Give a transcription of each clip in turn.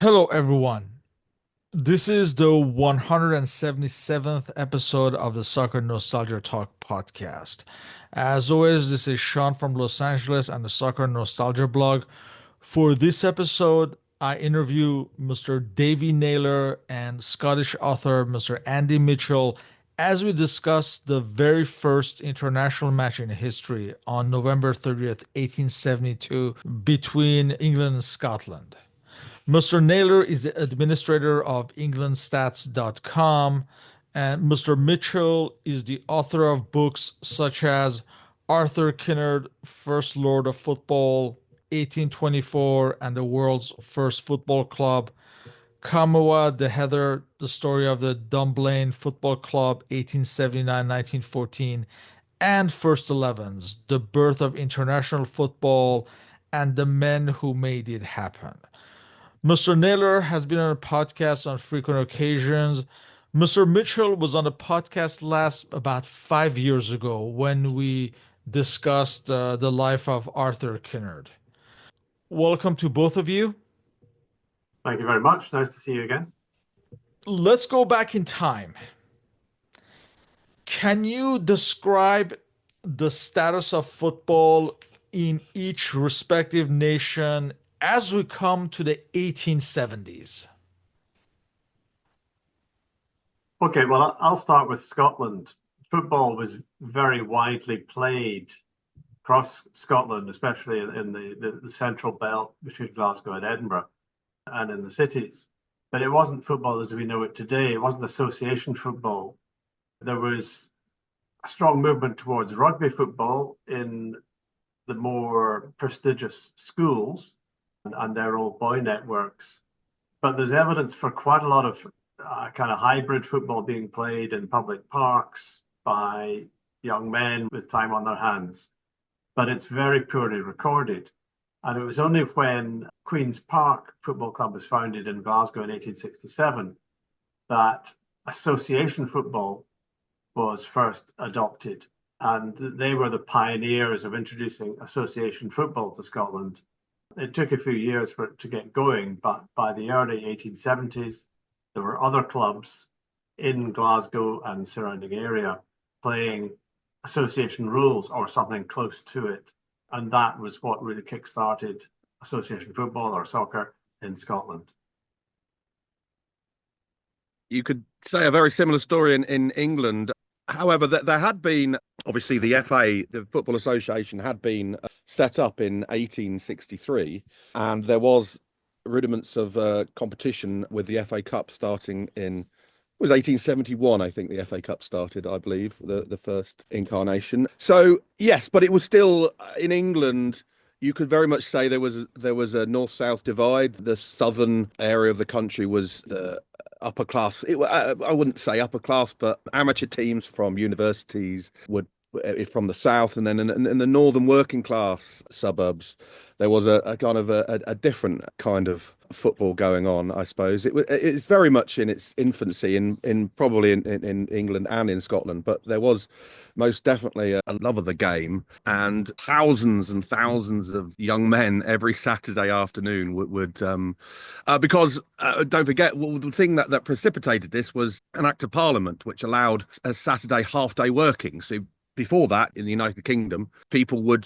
Hello, everyone. This is the 177th episode of the Soccer Nostalgia Talk Podcast. As always, this is Sean from Los Angeles and the Soccer Nostalgia blog. For this episode, I interview Mr. Davey Naylor and Scottish author Mr. Andy Mitchell as we discuss the very first international match in history on November 30th, 1872, between England and Scotland. Mr. Naylor is the administrator of EnglandStats.com, and Mr. Mitchell is the author of books such as Arthur Kinnaird, First Lord of Football, 1824, and the World's First Football Club, Kamawa the Heather, the story of the Dunblane Football Club, 1879-1914, and First Elevens, the birth of international football, and the men who made it happen. Mr. Naylor has been on a podcast on frequent occasions. Mr. Mitchell was on a podcast last about 5 years ago when we discussed the life of Arthur Kinnaird. Welcome to both of you. Thank you very much. Nice to see you again. Let's go back in time. Can you describe the status of football in each respective nation as we come to the 1870s? Okay, well, I'll start with Scotland. Football was very widely played across Scotland, especially in the central belt between Glasgow and Edinburgh and in the cities. But it wasn't football as we know it today. It wasn't association football. There was a strong movement towards rugby football in the more prestigious schools and their old boy networks. But there's evidence for quite a lot of kind of hybrid football being played in public parks by young men with time on their hands. But it's very poorly recorded. And it was only when Queen's Park Football Club was founded in Glasgow in 1867 that association football was first adopted. And they were the pioneers of introducing association football to Scotland. It took a few years for it to get going, but by the early 1870s, there were other clubs in Glasgow and the surrounding area playing association rules or something close to it. And that was what really kick-started association football or soccer in Scotland. You could say a very similar story in England. However, there had been, obviously, the FA, the Football Association, had been set up in 1863, and there was rudiments of competition with the FA Cup starting in, it was 1871, I think the FA Cup started, I believe, the first incarnation. So, yes, but it was still, in England, you could very much say there was a north-south divide. The southern area of the country was the upper class. I wouldn't say upper class, but amateur teams from universities would from the south, and then in the northern working class suburbs, there was a kind of a different kind of football going on, I suppose. It's very much in its infancy in probably in England and in Scotland, but there was most definitely a love of the game, and thousands and thousands of young men every Saturday afternoon would because don't forget, well, the thing that precipitated this was an act of parliament which allowed a Saturday half-day working. So before that, in the United Kingdom,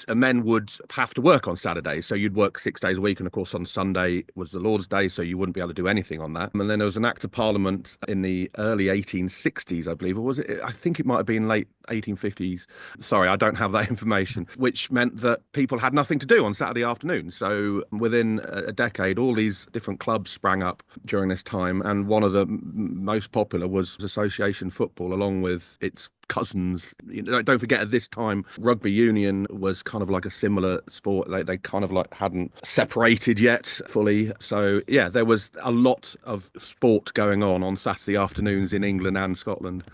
men would have to work on Saturdays. So you'd work 6 days a week. And of course, on Sunday was the Lord's Day. So you wouldn't be able to do anything on that. And then there was an act of parliament in the early 1860s, I believe. Or was it? I think it might have been late 1850s. Sorry, I don't have that information, which meant that people had nothing to do on Saturday afternoon. So within a decade, all these different clubs sprang up during this time. And one of the most popular was association football, along with its cousins. Don't forget, at this time, rugby union was kind of like a similar sport. They kind of like hadn't separated yet fully. So yeah, there was a lot of sport going on Saturday afternoons in England and Scotland.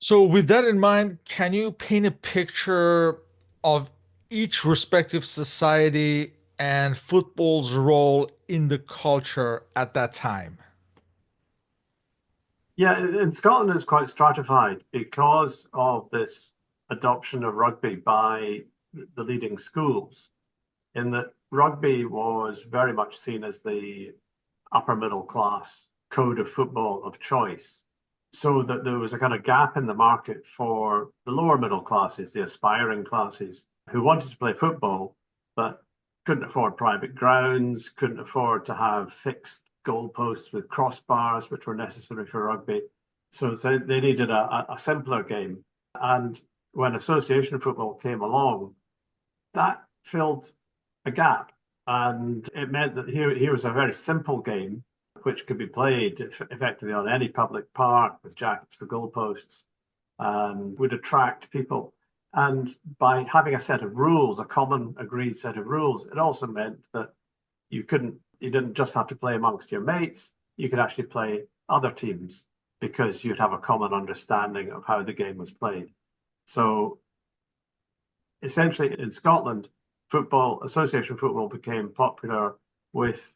So, with that in mind, can you paint a picture of each respective society and football's role in the culture at that time? Yeah, in Scotland, it's quite stratified because of this adoption of rugby by the leading schools, in that rugby was very much seen as the upper middle class code of football of choice. So that there was a kind of gap in the market for the lower middle classes, the aspiring classes, who wanted to play football, but couldn't afford private grounds, couldn't afford to have fixed goalposts with crossbars, which were necessary for rugby. So they needed a simpler game. And when association football came along, that filled a gap. And it meant that here was a very simple game which could be played effectively on any public park with jackets for goalposts and would attract people. And by having a set of rules, a common agreed set of rules, it also meant that you didn't just have to play amongst your mates, you could actually play other teams because you'd have a common understanding of how the game was played. So essentially in Scotland, association football became popular with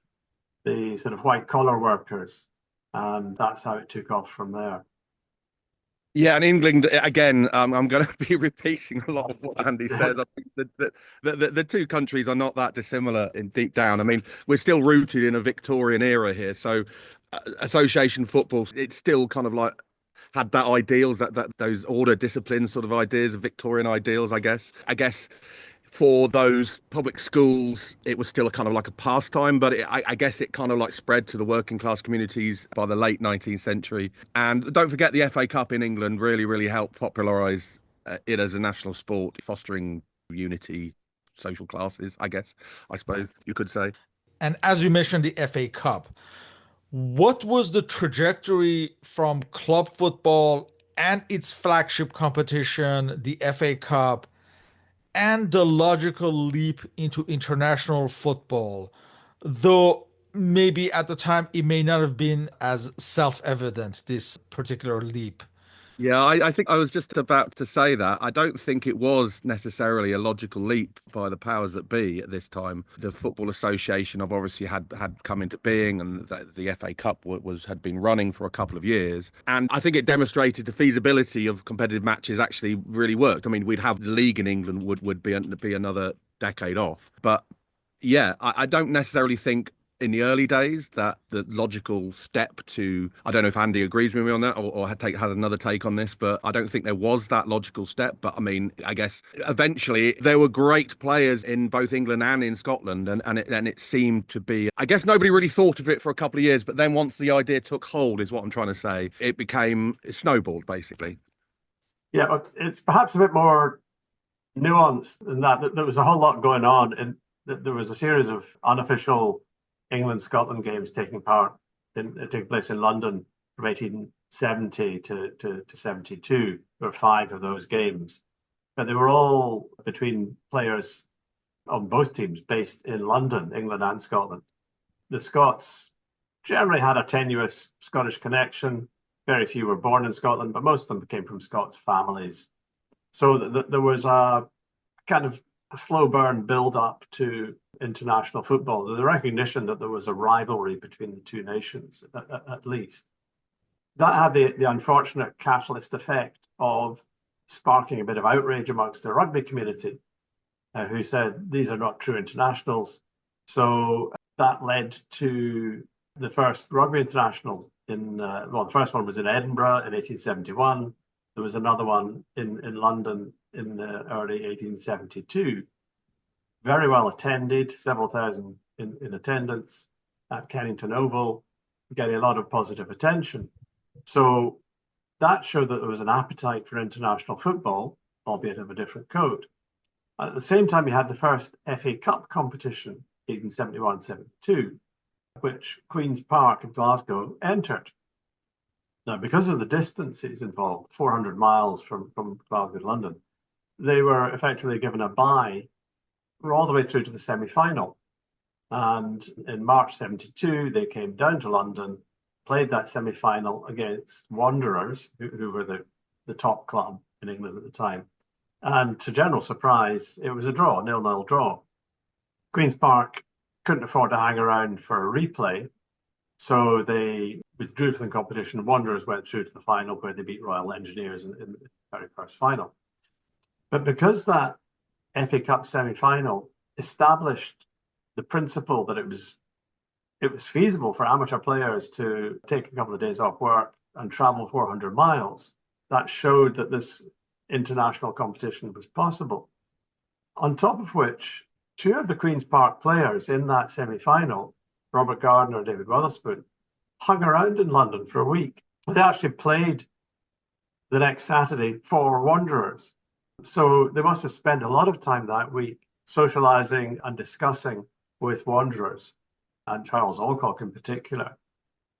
the sort of white collar workers, and that's how it took off from there. Yeah, and England again. I'm going to be repeating a lot of what Andy says. I think the two countries are not that dissimilar in deep down. I mean, we're still rooted in a Victorian era here, so association football, it's still kind of like had that ideals, that those order discipline sort of ideas of Victorian ideals. I guess for those public schools, it was still a kind of like a pastime, but I guess it kind of like spread to the working class communities by the late 19th century. And don't forget, the FA Cup in England really helped popularise it as a national sport, fostering unity, social classes, I suppose you could say. And as you mentioned, the FA Cup, what was the trajectory from club football and its flagship competition, the FA Cup, and the logical leap into international football? Though maybe at the time it may not have been as self-evident, this particular leap. Yeah, I think I was just about to say that. I don't think it was necessarily a logical leap by the powers that be at this time. The Football Association have obviously had come into being, and the FA Cup had been running for a couple of years. And I think it demonstrated the feasibility of competitive matches actually really worked. I mean, we'd have the league in England would be another decade off. But yeah, I don't necessarily think in the early days that the logical step to, I don't know if Andy agrees with me on that or had another take on this, but I don't think there was that logical step. But I mean, I guess eventually there were great players in both England and in Scotland, and it seemed to be, I guess nobody really thought of it for a couple of years, but then once the idea took hold, is what I'm trying to say, it snowballed basically. Yeah, but it's perhaps a bit more nuanced than that. There was a whole lot going on, and there was a series of unofficial England-Scotland games taking place in London from 1870 to 72. There were 5 of those games, but they were all between players on both teams based in London, England and Scotland. The Scots generally had a tenuous Scottish connection. Very few were born in Scotland, but most of them came from Scots families. So there was a kind of a slow burn build up to international football. The recognition that there was a rivalry between the two nations, at least. That had the unfortunate catalyst effect of sparking a bit of outrage amongst the rugby community, who said these are not true internationals. So that led to the first rugby international the first one was in Edinburgh in 1871. There was another one in London in the early 1872. Very well attended, several thousand in attendance at Kennington Oval, getting a lot of positive attention. So that showed that there was an appetite for international football, albeit of a different coat. At the same time, you had the first FA Cup competition, 1871-72, which Queen's Park in Glasgow entered. Now, because of the distances involved, 400 miles from Glasgow to London, they were effectively given a bye all the way through to the semi-final. And in March 72, they came down to London, played that semi-final against Wanderers, who were the top club in England at the time. And to general surprise, it was a draw, 0-0 draw. Queen's Park couldn't afford to hang around for a replay, so they withdrew from the competition. Wanderers went through to the final, where they beat Royal Engineers in the very first final. But because that FA Cup semi-final established the principle that it was feasible for amateur players to take a couple of days off work and travel 400 miles. That showed that this international competition was possible. On top of which, two of the Queen's Park players in that semi-final, Robert Gardner and David Wotherspoon, hung around in London for a week. They actually played the next Saturday for Wanderers. So they must have spent a lot of time that week socializing and discussing with Wanderers, and Charles Alcock in particular,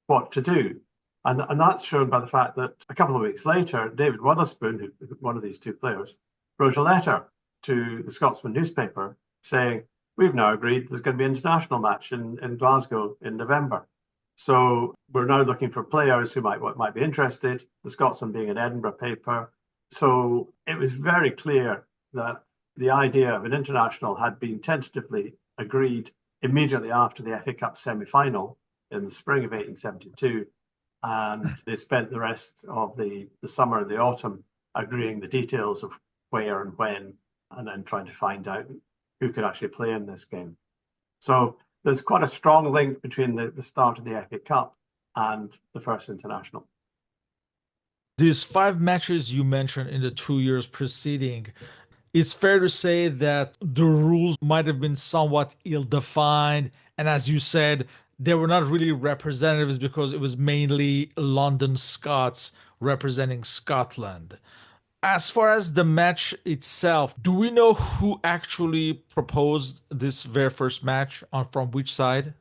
what to do. And that's shown by the fact that a couple of weeks later, David Wotherspoon, one of these two players, wrote a letter to the Scotsman newspaper saying, we've now agreed there's going to be an international match in Glasgow in November. So we're now looking for players who might be interested, the Scotsman being an Edinburgh paper. So it was very clear that the idea of an international had been tentatively agreed immediately after the FA Cup semi-final in the spring of 1872. And they spent the rest of the summer and the autumn agreeing the details of where and when, and then trying to find out who could actually play in this game. So there's quite a strong link between the start of the FA Cup and the first international. These 5 matches you mentioned in the 2 years preceding, it's fair to say that the rules might have been somewhat ill-defined. And as you said, they were not really representatives because it was mainly London Scots representing Scotland. As far as the match itself, do we know who actually proposed this very first match from which side?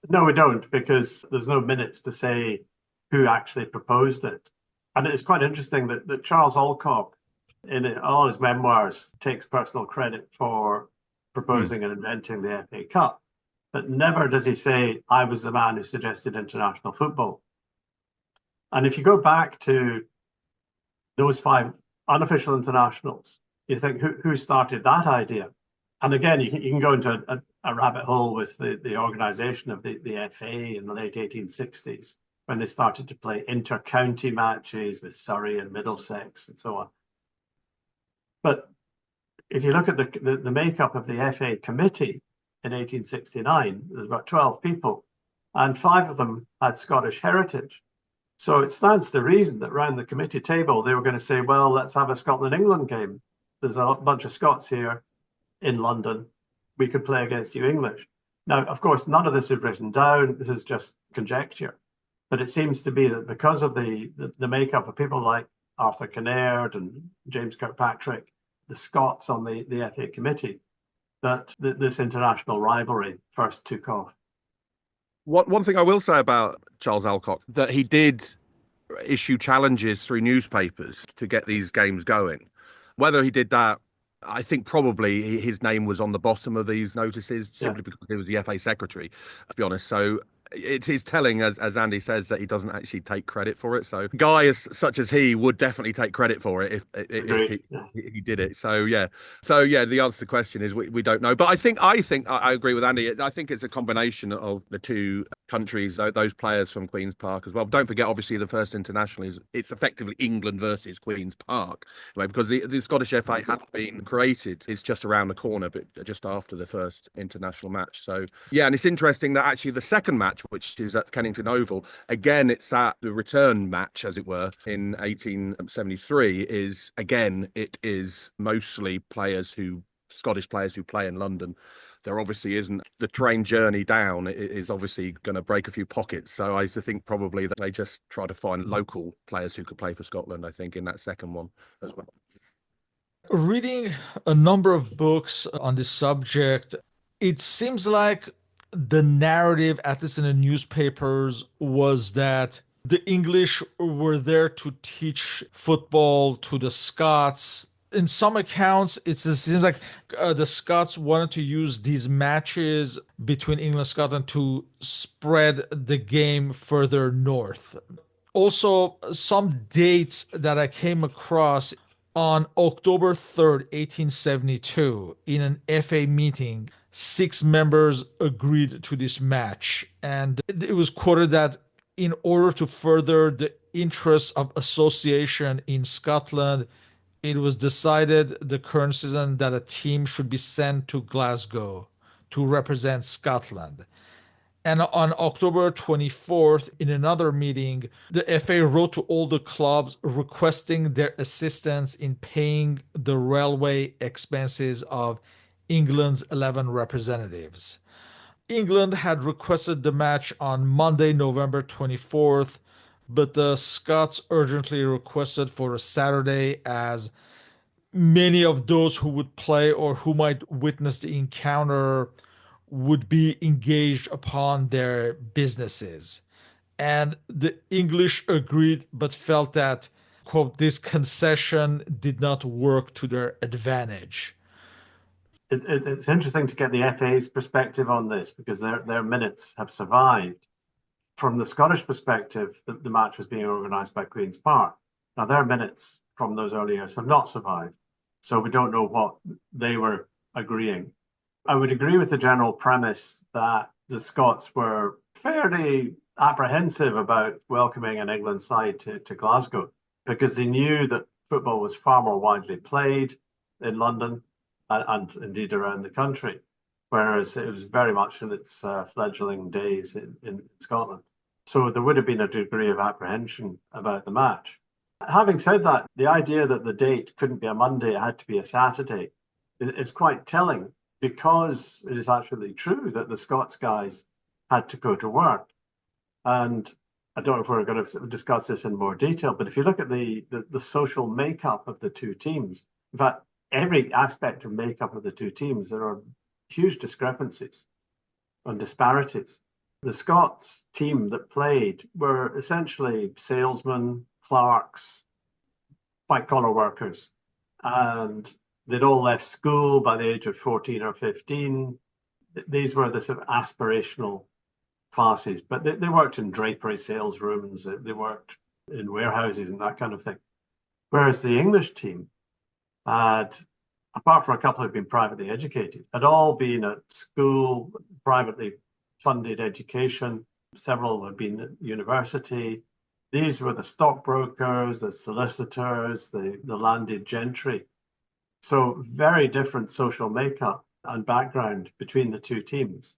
No, we don't, because there's no minutes to say who actually proposed it. And it's quite interesting that Charles Alcock, in all his memoirs, takes personal credit for proposing and inventing the FA Cup. But never does he say, I was the man who suggested international football. And if you go back to those 5 unofficial internationals, you think, who started that idea? And again, you can go into a rabbit hole with the organization of the FA in the late 1860s, when they started to play inter-county matches with Surrey and Middlesex and so on. But if you look at the makeup of the FA committee in 1869, there's about 12 people, and 5 of them had Scottish heritage. So it stands to reason that around the committee table, they were going to say, well, let's have a Scotland-England game. There's a bunch of Scots here in London. We could play against you English. Now, of course, none of this is written down. This is just conjecture. But it seems to be that because of the makeup of people like Arthur Kinnaird and James Kirkpatrick, the Scots on the FA committee, that this international rivalry first took off. One thing I will say about Charles Alcock, that he did issue challenges through newspapers to get these games going. Whether he did that, I think probably his name was on the bottom of these notices simply because he was the FA secretary, to be honest. So it is telling, as Andy says, that he doesn't actually take credit for it. So a guy such as he would definitely take credit for it if he did it. So yeah, the answer to the question is we don't know. But I think I agree with Andy. I think it's a combination of the two countries, those players from Queen's Park as well. But don't forget, obviously, the first international it's effectively England versus Queen's Park, anyway, because the Scottish FA had been created. It's just around the corner, but just after the first international match. So yeah, and it's interesting that actually the second match, which is at Kennington Oval, again, it's at the return match, as it were, in 1873, it is mostly Scottish players who play in London. There obviously isn't the train journey down. It is obviously going to break a few pockets. So I think probably that they just try to find local players who could play for Scotland, I think, in that second one as well. Reading a number of books on this subject, it seems like the narrative, at least in the newspapers, was that the English were there to teach football to the Scots. In some accounts, it seems like the Scots wanted to use these matches between England and Scotland to spread the game further north. Also, some dates that I came across: on October 3rd, 1872, in an FA meeting, 6 members agreed to this match. And it was quoted that in order to further the interests of association in Scotland, it was decided the current season that a team should be sent to Glasgow. to represent Scotland. And on October 24th, in another meeting, the FA wrote to all the clubs requesting their assistance in paying the railway expenses of England's 11 representatives. England had requested the match on Monday, November 24th, but the Scots urgently requested for a Saturday, as many of those who would play or who might witness the encounter would be engaged upon their businesses. And the English agreed, but felt that, quote, this concession did not work to their advantage. It's interesting to get the FA's perspective on this, because their minutes have survived. From the Scottish perspective, the match was being organised by Queen's Park. Now, their minutes from those early years have not survived, so we don't know what they were agreeing. I would agree with the general premise that the Scots were fairly apprehensive about welcoming an England side to Glasgow, because they knew that football was far more widely played in London and indeed around the country, whereas it was very much in its fledgling days in Scotland. So there would have been a degree of apprehension about the match. Having said that, the idea that the date couldn't be a Monday, it had to be a Saturday, is quite telling, because it is actually true that the Scots guys had to go to work. And I don't know if we're going to discuss this in more detail, but if you look at the social makeup of the two teams, in fact, every aspect of makeup of the two teams, there are huge discrepancies and disparities. The Scots team that played were essentially salesmen, clerks, white-collar workers, and they'd all left school by the age of 14 or 15. These were the sort of aspirational classes, but they worked in drapery sales rooms, they worked in warehouses and that kind of thing. Whereas the English team had, apart from a couple who'd been privately educated, had all been at school, privately funded education. Several had been at university. These were the stockbrokers, the solicitors, the landed gentry. So very different social makeup and background between the two teams.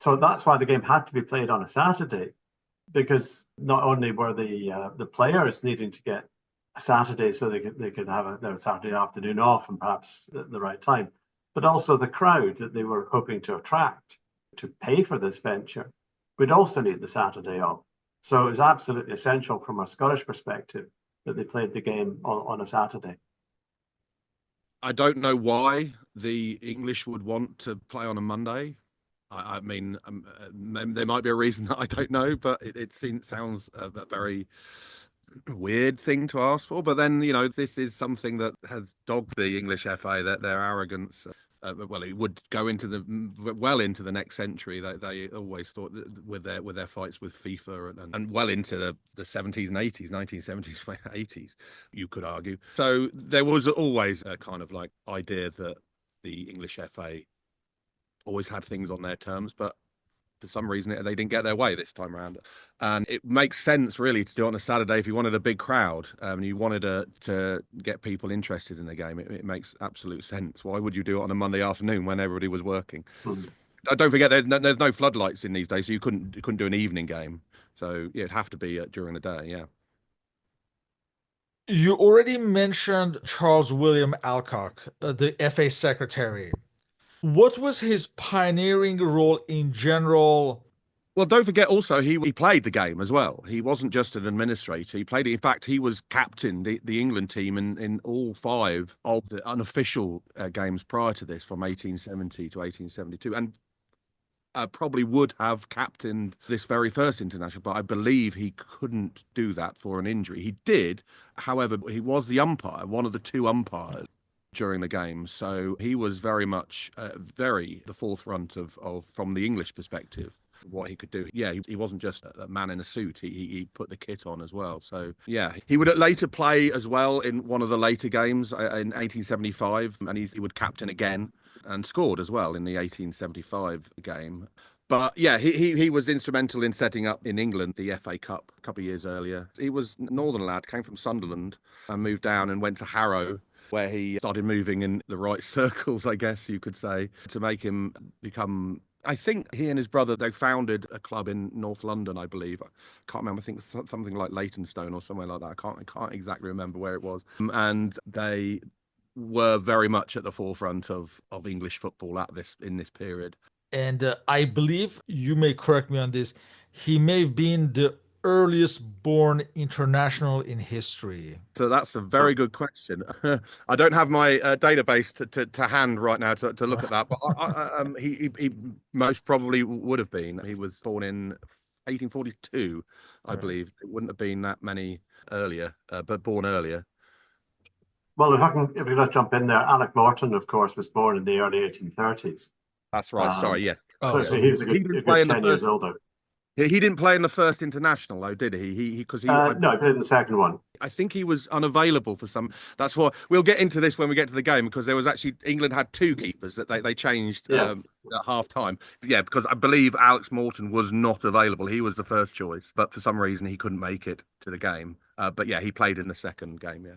So that's why the game had to be played on a Saturday, because not only were the players needing to get a Saturday so they could have their Saturday afternoon off and perhaps at the right time, but also the crowd that they were hoping to attract to pay for this venture would also need the Saturday off. So it was absolutely essential from a Scottish perspective that they played the game on a Saturday. I don't know why the English would want to play on a Monday. I mean, there might be a reason that I don't know, but it sounds a very weird thing to ask for. But then, you know, this is something that has dogged the English FA, that their arrogance. Well, it would go into the next century. They always thought that with their fights with FIFA and well into the 70s and 80s, 1970s, 80s, you could argue. So there was always a kind of like idea that the English FA always had things on their terms, but for some reason they didn't get their way this time around. And it makes sense really to do it on a Saturday if you wanted a big crowd and you wanted to get people interested in the game. It makes absolute sense. Why would you do it on a Monday afternoon when everybody was working? Don't forget there's no floodlights in these days, so you couldn't do an evening game. So yeah, it'd have to be during the day. Yeah. You already mentioned Charles William Alcock, the FA secretary. What was his pioneering role in general? Well, don't forget also he played the game as well. He wasn't just an administrator. He played it. In fact, he was captain the England team in all 5 of the unofficial games prior to this, from 1870 to 1872, and probably would have captained this very first international, but I believe he couldn't do that for an injury. He did, however, he was the umpire, one of the 2 umpires during the game, so he was very much the forefront of from the English perspective what he could do. Yeah, he wasn't just a man in a suit. He put the kit on as well. So yeah, he would later play as well in one of the later games in 1875, and he would captain again and scored as well in the 1875 game. But yeah, he was instrumental in setting up in England the FA Cup a couple of years earlier. He was a northern lad, came from Sunderland and moved down and went to Harrow where he started moving in the right circles, I guess you could say, to make him become. I think he and his brother, they founded a club in North London, I believe. I can't remember. I think something like Leytonstone or somewhere like that. I can't exactly remember where it was. And they were very much at the forefront of English football in this period. And I believe, you may correct me on this, he may have been the earliest born international in history. So that's a very good question. I don't have my database to hand right now to look at that, but he most probably would have been. He was born in 1842, I believe. It wouldn't have been that many earlier, but born earlier. Well, if we just jump in there, Alec Morton, of course, was born in the early 1830s. That's right. Sorry, yeah. So he was a good 10 years older. He didn't play in the first international, though, did he? No, he played in the second one. I think he was unavailable for some. That's why we'll get into this when we get to the game, because there was actually England had two keepers that they changed Yes. at half time. Yeah, because I believe Alex Morton was not available. He was the first choice, but for some reason he couldn't make it to the game. But yeah, he played in the second game. Yeah.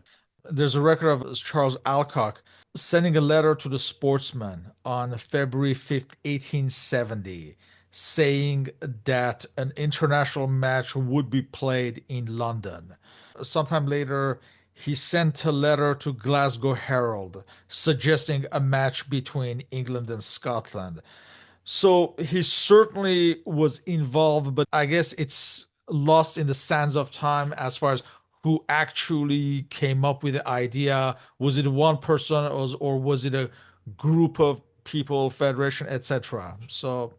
There's a record of Charles Alcock sending a letter to the Sportsman on February 5th, 1870, saying that an international match would be played in London. Sometime later, he sent a letter to Glasgow Herald suggesting a match between England and Scotland. So he certainly was involved, but I guess it's lost in the sands of time as far as who actually came up with the idea. Was it one person, or was it a group of people, federation, etc.? So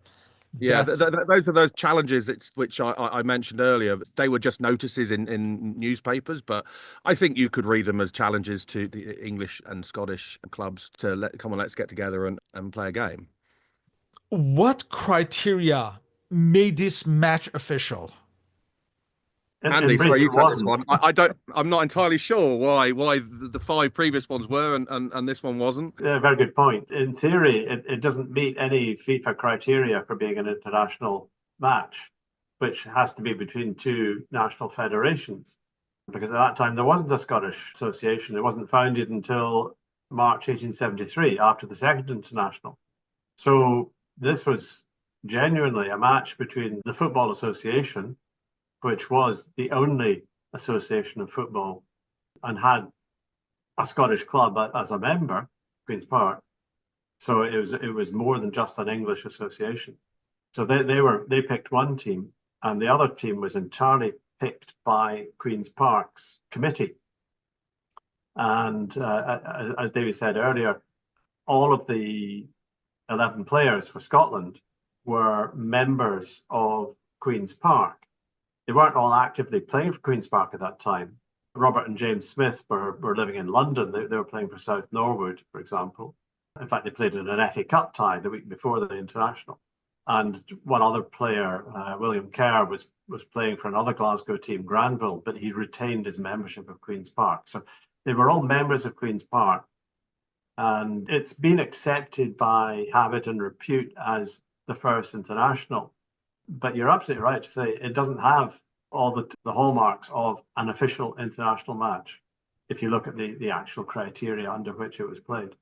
Yeah, that's those are those challenges which I mentioned earlier. They were just notices in newspapers, but I think you could read them as challenges to the English and Scottish clubs to come on, let's get together and play a game. what criteria made this match official? Andy, In brief, sorry, you it take this wasn't. one. I'm not entirely sure why the five previous ones were and this one wasn't. Yeah, very good point. In theory, it doesn't meet any FIFA criteria for being an international match, which has to be between two national federations. Because at that time, there wasn't a Scottish association. It wasn't founded until March 1873, after the Second International. So this was genuinely a match between the Football Association, which was the only association of football and had a Scottish club as a member, Queen's Park. So it was more than just an English association. So they picked one team, and the other team was entirely picked by Queen's Park's committee. And as David said earlier, all of the 11 players for Scotland were members of Queen's Park. They weren't all actively playing for Queen's Park at that time. Robert and James Smith were living in London. They were playing for South Norwood, for example. In fact, they played in an FA Cup tie the week before the international. And one other player, William Kerr, was playing for another Glasgow team, Granville, but he retained his membership of Queen's Park. So they were all members of Queen's Park. And it's been accepted by habit and repute as the first international. But you're absolutely right to say it doesn't have all the hallmarks of an official international match if you look at the actual criteria under which it was played.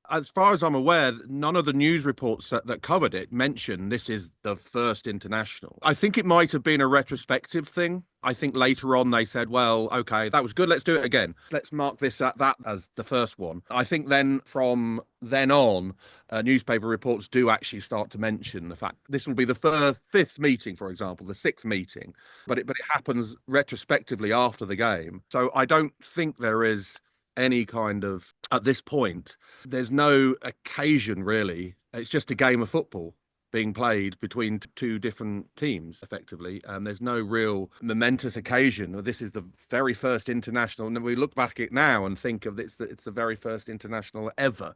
As far as I'm aware, none of the news reports that covered it mentioned this is the first international. I think it might have been a retrospective thing. I think later on they said, well, okay, that was good. Let's do it again. Let's mark that as the first one. I think then from then on, newspaper reports do actually start to mention the fact this will be the fifth meeting, for example, the sixth meeting, but it happens retrospectively after the game. So I don't think there is any kind of, at this point, there's no occasion really. It's just a game of football being played between two different teams, effectively. And there's no real momentous occasion. This is the very first international. And then we look back at it now and think of it's the very first international ever.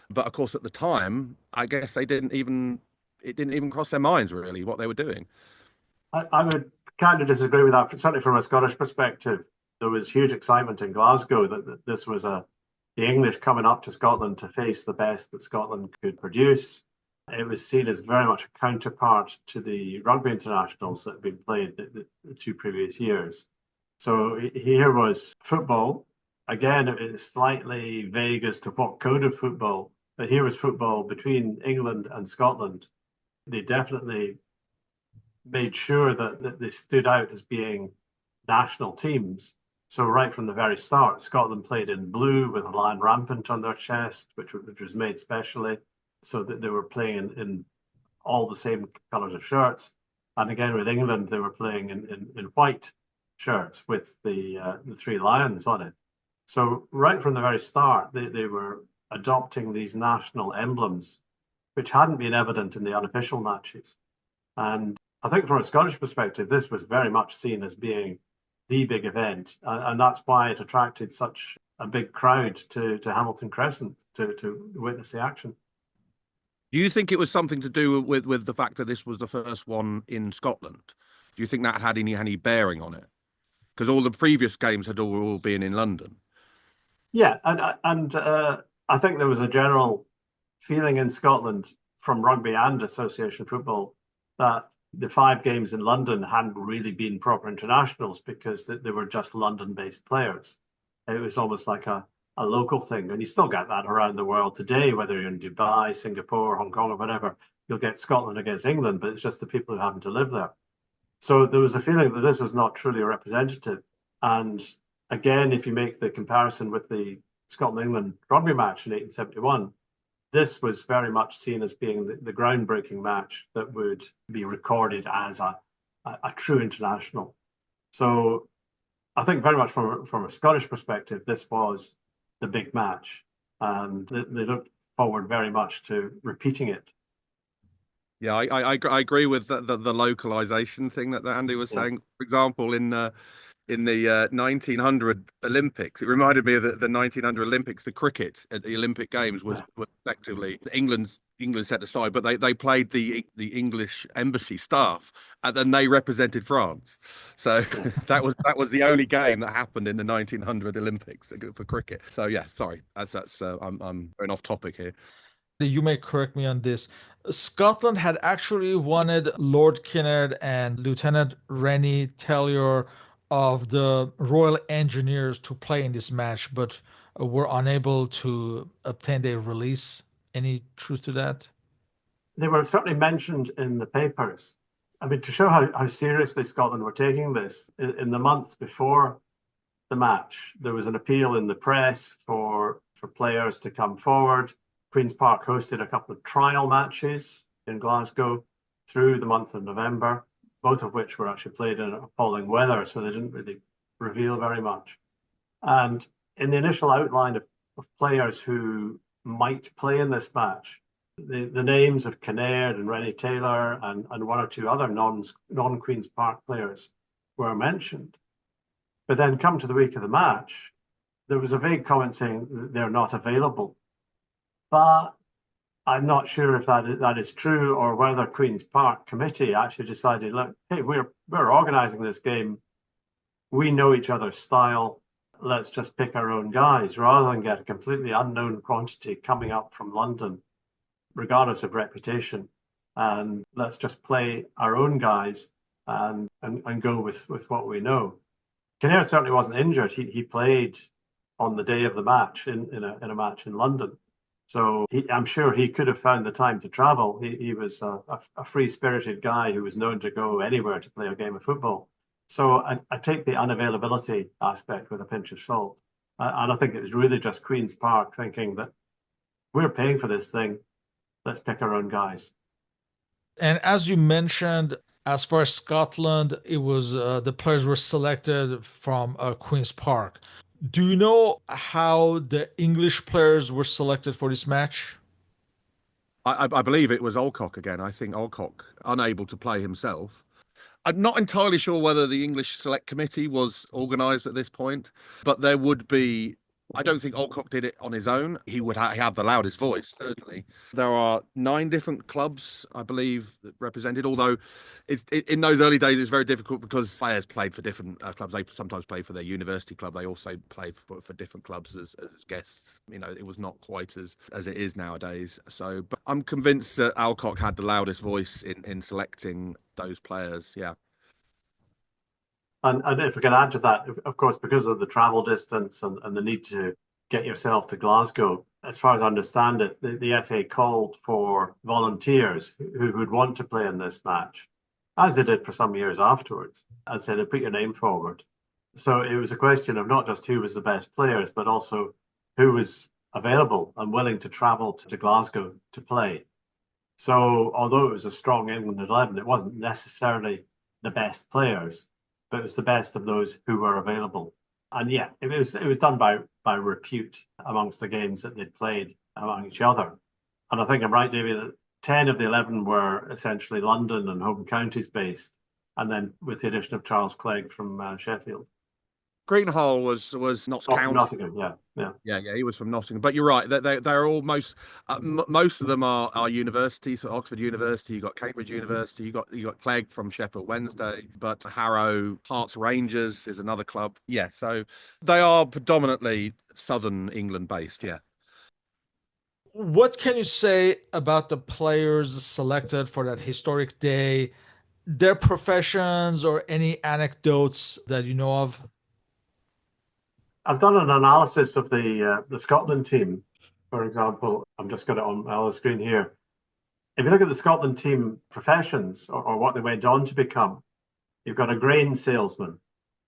But of course, at the time, I guess it didn't even cross their minds really what they were doing. I would kind of disagree with that, certainly from a Scottish perspective. There was huge excitement in Glasgow that this was the English coming up to Scotland to face the best that Scotland could produce. It was seen as very much a counterpart to the rugby internationals that had been played the two previous years. So here was football again, it's slightly vague as to what code of football, but here was football between England and Scotland. They definitely made sure that they stood out as being national teams. So right from the very start, Scotland played in blue with a lion rampant on their chest, which was made specially, so that they were playing in all the same colours of shirts. And again, with England, they were playing in white shirts with the three lions on it. So right from the very start, they were adopting these national emblems, which hadn't been evident in the unofficial matches. And I think from a Scottish perspective, this was very much seen as being the big event. And that's why it attracted such a big crowd to Hamilton Crescent to witness the action. Do you think it was something to do with the fact that this was the first one in Scotland? Do you think that had any bearing on it? Because all the previous games had all been in London. Yeah, and I think there was a general feeling in Scotland from rugby and association football that the 5 games in London hadn't really been proper internationals because they were just London-based players. It was almost like a local thing. And you still get that around the world today, whether you're in Dubai, Singapore, Hong Kong, or whatever, you'll get Scotland against England, but it's just the people who happen to live there. So there was a feeling that this was not truly representative. And again, if you make the comparison with the Scotland-England rugby match in 1871, this was very much seen as being the groundbreaking match that would be recorded as a true international. So I think very much from a Scottish perspective, this was the big match, and they looked forward very much to repeating it. Yeah, I agree with the localization thing that Andy was saying. For example, in the 1900 Olympics, it reminded me of the 1900 Olympics. The cricket at the Olympic Games was effectively England set aside, but they played the English embassy staff, and then they represented France. So that was the only game that happened in the 1900 Olympics for cricket. So yeah, sorry, that's I'm going off topic here. You may correct me on this. Scotland had actually wanted Lord Kinnaird and Lieutenant Rennie Taylor of the Royal Engineers to play in this match, but were unable to obtain their release. Any truth to that? They were certainly mentioned in the papers. I mean, to show how seriously Scotland were taking this, in the months before the match, there was an appeal in the press for players to come forward. Queen's Park hosted a couple of trial matches in Glasgow through the month of November, both of which were actually played in appalling weather, so they didn't really reveal very much. And in the initial outline of players who might play in this match, the names of Kinnaird and Rennie Taylor and one or two other non-Queen's Park players were mentioned. But then come to the week of the match, there was a vague comment saying they're not available. But I'm not sure if that is true, or whether Queen's Park Committee actually decided, look, hey, we're organising this game. We know each other's style. Let's just pick our own guys rather than get a completely unknown quantity coming up from London, regardless of reputation. And let's just play our own guys and go with what we know. Kinnaird certainly wasn't injured. He played on the day of the match in a match in London. So I'm sure he could have found the time to travel. He was a free-spirited guy who was known to go anywhere to play a game of football. So I take the unavailability aspect with a pinch of salt. And I think it was really just Queen's Park thinking that we're paying for this thing. Let's pick our own guys. And as you mentioned, as far as Scotland, it was the players were selected from Queen's Park. Do you know how the English players were selected for this match? I believe it was Alcock again. I think Alcock, unable to play himself. I'm not entirely sure whether the English Select Committee was organised at this point, but there would be. I don't think Alcock did it on his own. He would have the loudest voice, certainly. There are 9 different clubs, I believe, represented, although in those early days, it's very difficult because players played for different clubs. They sometimes played for their university club. They also played for different clubs as guests. You know, it was not quite as it is nowadays. So, but I'm convinced that Alcock had the loudest voice in selecting those players, yeah. And if I can add to that, of course, because of the travel distance and the need to get yourself to Glasgow, as far as I understand it, the FA called for volunteers who would want to play in this match, as they did for some years afterwards, and said they put your name forward. So it was a question of not just who was the best players, but also who was available and willing to travel to Glasgow to play. So although it was a strong England 11, it wasn't necessarily the best players, but it was the best of those who were available. And yeah, it was done by repute amongst the games that they'd played among each other. And I think I'm right, Davey, that 10 of the 11 were essentially London and home counties based, and then with the addition of Charles Clegg from Sheffield. Greenhall was Notts County. Nottingham, yeah. Yeah, he was from Nottingham. But you're right, they're all most of them are universities. So Oxford University, you got Cambridge University, you got Clegg from Sheffield Wednesday, but Harrow, Hearts Rangers is another club. Yeah, so they are predominantly Southern England based. Yeah. What can you say about the players selected for that historic day, their professions, or any anecdotes that you know of? I've done an analysis of the Scotland team, for example. I'm just got it on my other screen here. If you look at the Scotland team professions or what they went on to become, you've got a grain salesman,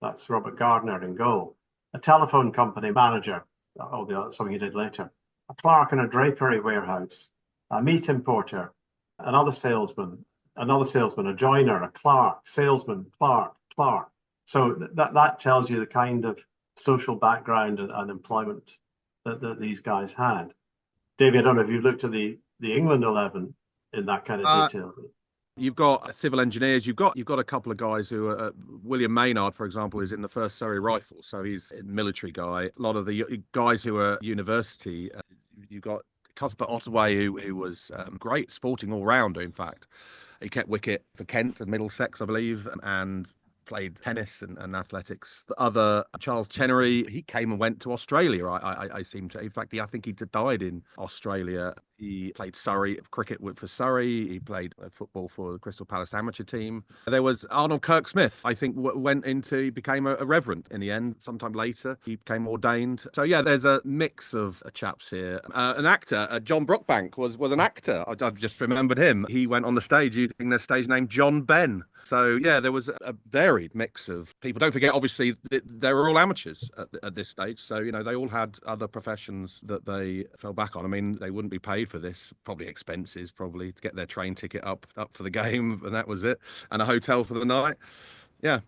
that's Robert Gardner in goal, a telephone company manager, although that's something he did later, a clerk in a drapery warehouse, a meat importer, another salesman, a joiner, a clerk, salesman, clerk. So that tells you the kind of social background and employment that these guys had. David, I don't know if you've looked at the England 11 in that kind of detail. You've got civil engineers. You've got a couple of guys who are William Maynard, for example, is in the 1st Surrey Rifles, so he's a military guy. A lot of the guys who are university. You've got Cuthbert Ottaway, who was great sporting all rounder. In fact, he kept wicket for Kent and Middlesex, I believe, and played tennis and athletics. The other, Charles Chenery, he came and went to Australia. I seem to. In fact, I think he died in Australia. He played Surrey cricket for Surrey. He played football for the Crystal Palace amateur team. There was Arnold Kirk-Smith. I think he became a reverend in the end. Sometime later, he became ordained. So yeah, there's a mix of chaps here. An actor, John Brockbank, was an actor. I've just remembered him. He went on the stage using their stage name John Ben. So yeah, there was a varied mix of people. Don't forget, obviously, they were all amateurs at this stage. So they all had other professions that they fell back on. I mean, they wouldn't be paid for this, probably expenses, probably to get their train ticket up for the game, and that was it, and a hotel for the night. Yeah.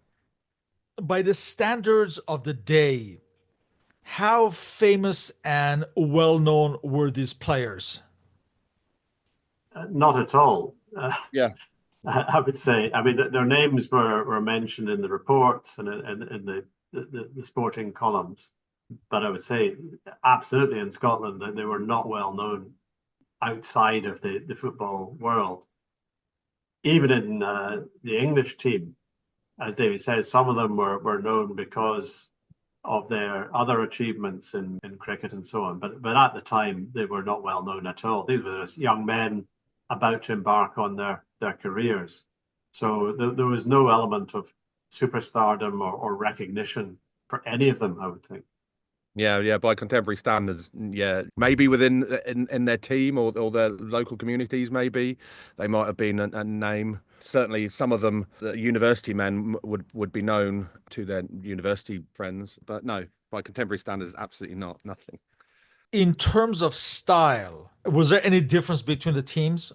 By the standards of the day, how famous and well known were these players? Not at all. Yeah. I would say. I mean, their names were mentioned in the reports and in the sporting columns, but I would say absolutely in Scotland that they were not well known outside of the football world. Even in the English team, as David says, some of them were known because of their other achievements in cricket and so on. But at the time, they were not well known at all. These were just young men about to embark on their careers. So there was no element of superstardom or recognition for any of them, I would think. Yeah, by contemporary standards, yeah, maybe within in their team or their local communities, maybe they might have been a name. Certainly, some of them, the university men, would be known to their university friends, but no, by contemporary standards, absolutely not, nothing. In terms of style, was there any difference between the teams?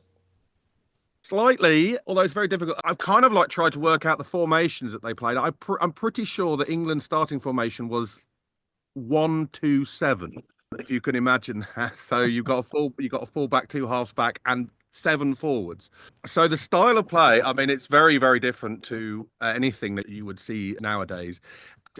Slightly, although it's very difficult. I've kind of tried to work out the formations that they played. I'm pretty sure that England's starting formation was 1-2-7, if you can imagine that. So you've got a full back, 2 halves back, and 7 forwards. So the style of play, I mean, it's very, very different to anything that you would see nowadays.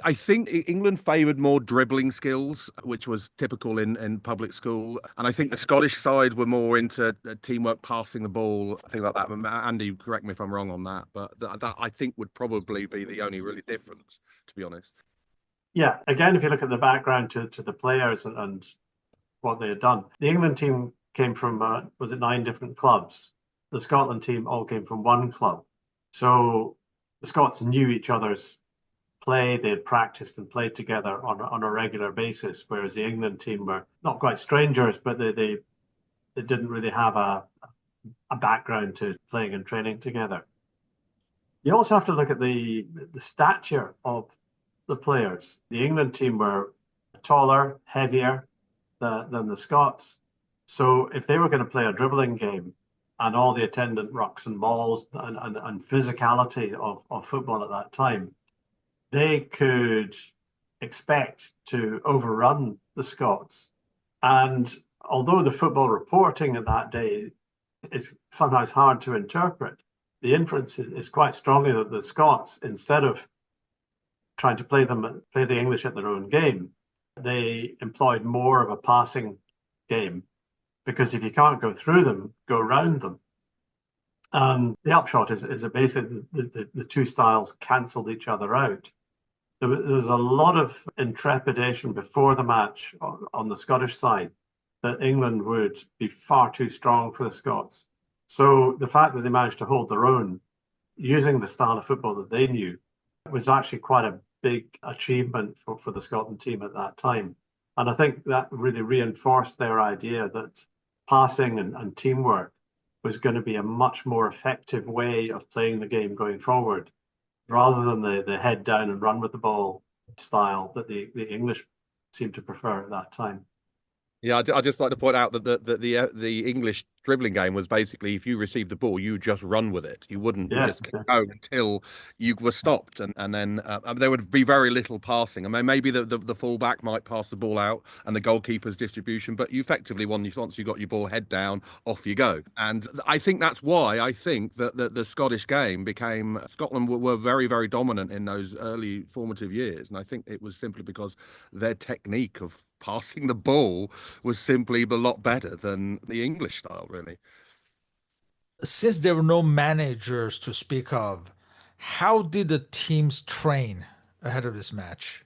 I think England favoured more dribbling skills, which was typical in public school. And I think the Scottish side were more into teamwork, passing the ball, things like that. Andy, correct me if I'm wrong on that, but that I think would probably be the only really difference, to be honest. Yeah, again, if you look at the background to the players and what they had done, the England team came from, was it 9 different clubs? The Scotland team all came from one club. So the Scots knew each other's play. They had practiced and played together on a regular basis, whereas the England team were not quite strangers, but they didn't really have a background to playing and training together. You also have to look at the stature of the players. The England team were taller, heavier than the Scots. So if they were going to play a dribbling game and all the attendant rucks and mauls and physicality of football at that time, they could expect to overrun the Scots. And although the football reporting at that day is sometimes hard to interpret, the inference is quite strongly that the Scots, instead of trying to play the English at their own game, they employed more of a passing game, because if you can't go through them, go around them. And the upshot is that basically the two styles cancelled each other out. There was a lot of intrepidation before the match on the Scottish side that England would be far too strong for the Scots. So the fact that they managed to hold their own using the style of football that they knew was actually quite a big achievement for the Scotland team at that time. And I think that really reinforced their idea that passing and teamwork was going to be a much more effective way of playing the game going forward, rather than the head down and run with the ball style that the English seemed to prefer at that time. Yeah, I just like to point out that the English dribbling game was basically, if you received the ball, you just run with it. You wouldn't just go until you were stopped, and then there would be very little passing. I mean, maybe the fullback might pass the ball out and the goalkeeper's distribution, but you effectively, once you got your ball head down, off you go. And I think that's why I think that the Scottish game became, Scotland were very, very dominant in those early formative years, and I think it was simply because their technique of passing the ball was simply a lot better than the English style, really. Since there were no managers to speak of, how did the teams train ahead of this match?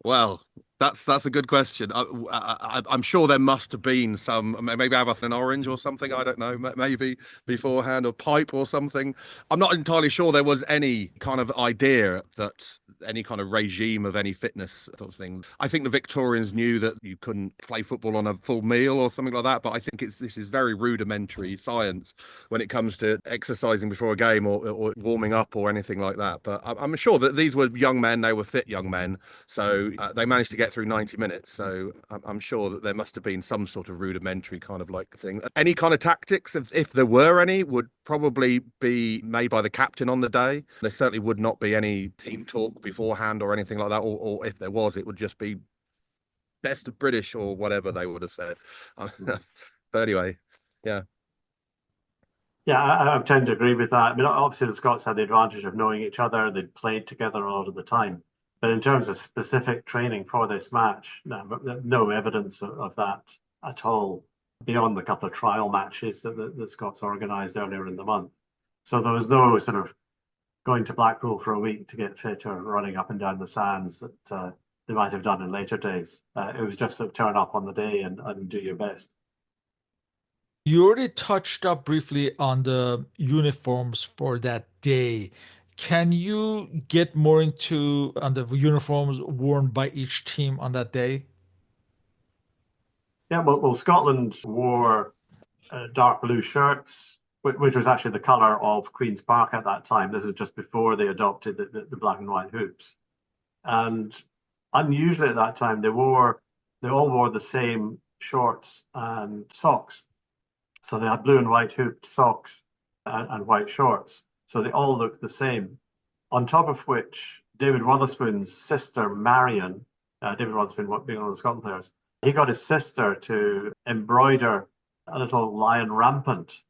Well, that's a good question. I'm sure there must have been some, maybe have an orange or something. I don't know, maybe beforehand, or pipe or something. I'm not entirely sure there was any kind of idea that any kind of regime of any fitness sort of thing. I think the Victorians knew that you couldn't play football on a full meal or something like that. But I think this is very rudimentary science when it comes to exercising before a game or warming up or anything like that. But I'm sure that these were young men. They were fit young men. So they managed to get through 90 minutes. So I'm sure that there must have been some sort of rudimentary kind of like thing. Any kind of tactics, if there were any, would probably be made by the captain on the day. There certainly would not be any team talk beforehand or anything like that. Or if there was, it would just be best of British or whatever they would have said. But anyway, yeah. Yeah, I tend to agree with that. I mean, obviously the Scots had the advantage of knowing each other. They'd played together a lot of the time. But in terms of specific training for this match, no evidence of that at all, beyond the couple of trial matches that the Scots organised earlier in the month. So there was no sort of going to Blackpool for a week to get fit or running up and down the sands that they might have done in later days. It was just to turn up on the day and do your best. You already touched up briefly on the uniforms for that day. Can you get more into on the uniforms worn by each team on that day? Yeah, well, Scotland wore dark blue shirts, which was actually the colour of Queen's Park at that time. This is just before they adopted the black and white hoops. And unusually at that time, they all wore the same shorts and socks. So they had blue and white hooped socks and white shorts. So they all looked the same. On top of which, David Wotherspoon's sister, Marion, David Wotherspoon being one of the Scotland players, he got his sister to embroider a little lion rampant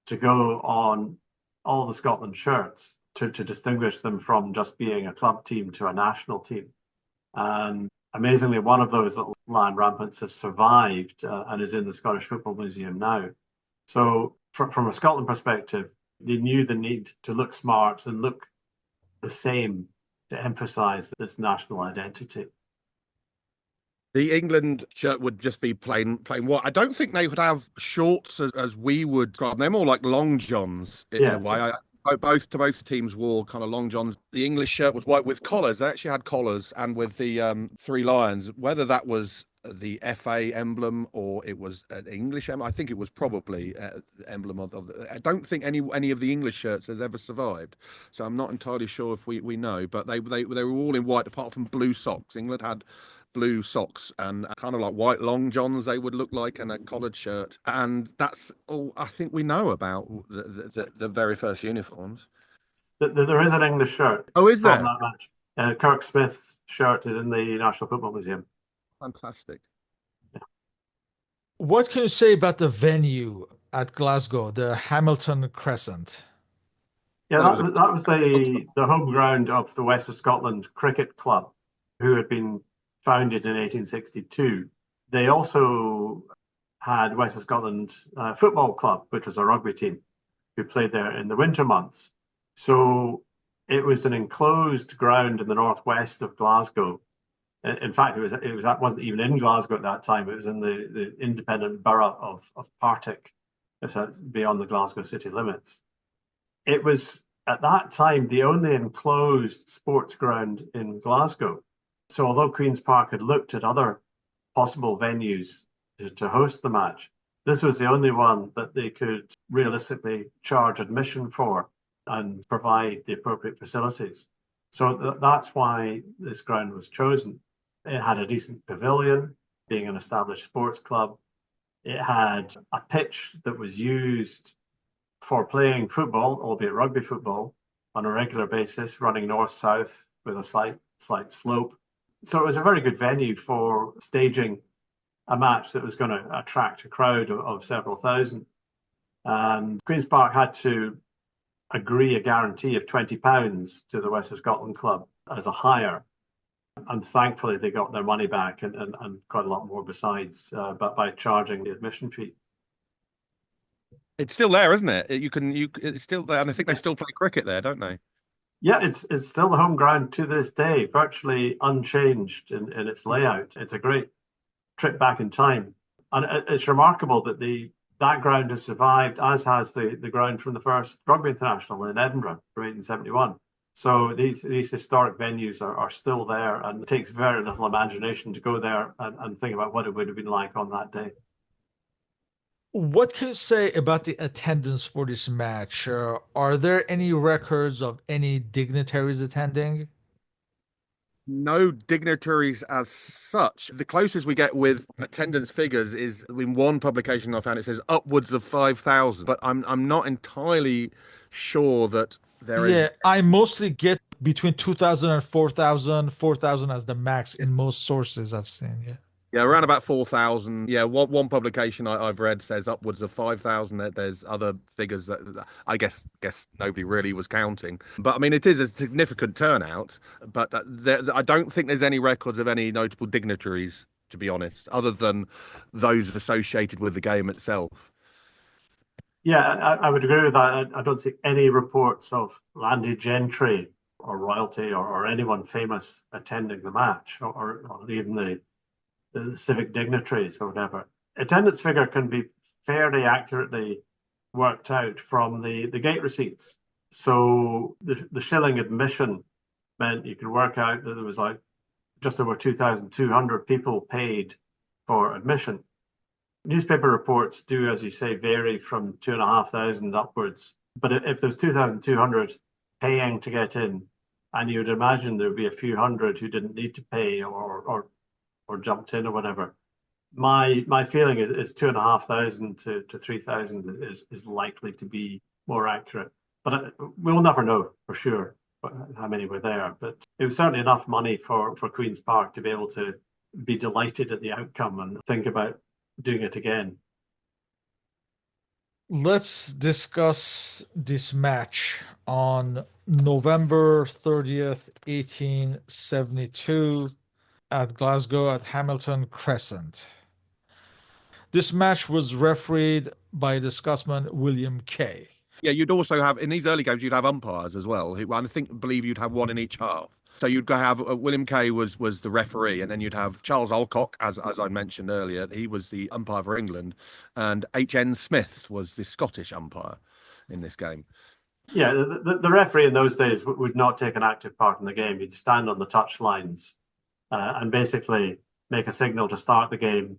to go on all the Scotland shirts to distinguish them from just being a club team to a national team. And amazingly, one of those little lion rampants has survived and is in the Scottish Football Museum now. So from a Scotland perspective, they knew the need to look smart and look the same to emphasise this national identity. The England shirt would just be plain white. I don't think they would have shorts as we would describe them. They're more like long johns in a way. Both teams wore kind of long johns. The English shirt was white with collars. They actually had collars, and with the three lions. Whether that was the FA emblem or it was an English emblem, I think it was probably the emblem of the, I don't think any of the English shirts has ever survived, so I'm not entirely sure if we know. But they were all in white, apart from blue socks. England had blue socks and kind of like white long johns they would look like, and a collared shirt, and that's all I think we know about the very first uniforms. There is an English shirt Oh, is from there? that match. Kirk Smith's shirt is in the National Football Museum. Fantastic. What can you say about the venue at Glasgow, the Hamilton Crescent? Yeah, Well, it was that was the home ground of the West of Scotland Cricket Club, who had been founded in 1862. They also had West of Scotland Football Club, which was a rugby team, who played there in the winter months. So it was an enclosed ground in the northwest of Glasgow. In fact, that wasn't even in Glasgow at that time. It was in the independent borough of Partick, beyond the Glasgow city limits. It was at that time the only enclosed sports ground in Glasgow. So although Queen's Park had looked at other possible venues to host the match, this was the only one that they could realistically charge admission for and provide the appropriate facilities. So that's why this ground was chosen. It had a decent pavilion, being an established sports club. It had a pitch that was used for playing football, albeit rugby football, on a regular basis, running north-south with a slight slope. So it was a very good venue for staging a match that was going to attract a crowd of several thousand. And Queen's Park had to agree a guarantee of £20 to the West of Scotland Club as a hire. And thankfully, they got their money back and quite a lot more besides, but by charging the admission fee. It's still there, isn't it? It's still there, and I think they still play cricket there, don't they? Yeah, it's still the home ground to this day, virtually unchanged in its layout. It's a great trip back in time. And it's remarkable that that ground has survived, as has the ground from the first Rugby International in Edinburgh from 1871. So these historic venues are still there, and it takes very little imagination to go there and think about what it would have been like on that day. What can you say about the attendance for this match? Are there any records of any dignitaries attending? No dignitaries as such. The closest we get with attendance figures is in one publication I found, it says upwards of 5,000, but I'm not entirely sure that there Yeah, is. I mostly get between 2,000 and 4,000, 4,000 as the max in most sources I've seen. Yeah. Yeah, around about 4,000. Yeah, one publication I've read says upwards of 5,000. There's other figures that I guess nobody really was counting. But I mean, it is a significant turnout. But I don't think there's any records of any notable dignitaries, to be honest, other than those associated with the game itself. Yeah, I would agree with that. I don't see any reports of landed gentry or royalty or anyone famous attending the match, or even the civic dignitaries or whatever. Attendance figure can be fairly accurately worked out from the gate receipts. So the shilling admission meant you could work out that there was like just over 2,200 people paid for admission. Newspaper reports do, as you say, vary from 2,500 upwards. But if there's 2,200 paying to get in, and you would imagine there would be a few hundred who didn't need to pay or jumped in or whatever. My feeling is 2,500 to 3,000 is likely to be more accurate, but we'll never know for sure how many were there. But it was certainly enough money for Queen's Park to be able to be delighted at the outcome and think about doing it again. Let's discuss this match on November 30th, 1872 at Glasgow at Hamilton Crescent. This match was refereed by the Scotsman William Kay. Yeah, you'd also have in these early games you'd have umpires as well. Believe you'd have one in each half. So you'd have William Kay was the referee, and then you'd have Charles Alcock, as I mentioned earlier. He was the umpire for England, and H.N. Smith was the Scottish umpire in this game. Yeah, the referee in those days would not take an active part in the game. He'd stand on the touch lines and basically make a signal to start the game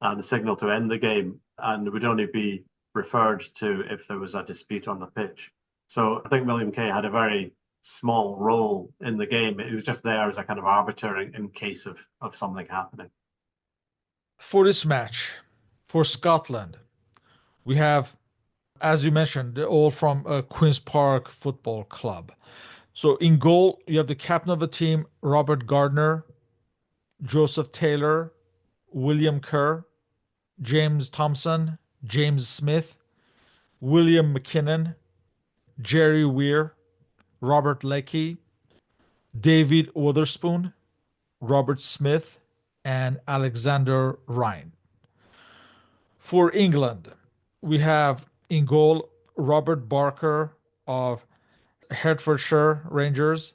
and a signal to end the game, and would only be referred to if there was a dispute on the pitch. So I think William Kay had a very small role in the game. It was just there as a kind of arbiter in case of something happening. For this match, for Scotland, we have, as you mentioned, they're all from Queen's Park Football Club. So in goal, you have the captain of the team, Robert Gardner, Joseph Taylor, William Kerr, James Thompson, James Smith, William McKinnon, Jerry Weir, Robert Leckie, David Witherspoon, Robert Smith, and Alexander Ryan. For England, we have in goal Robert Barker of Hertfordshire Rangers,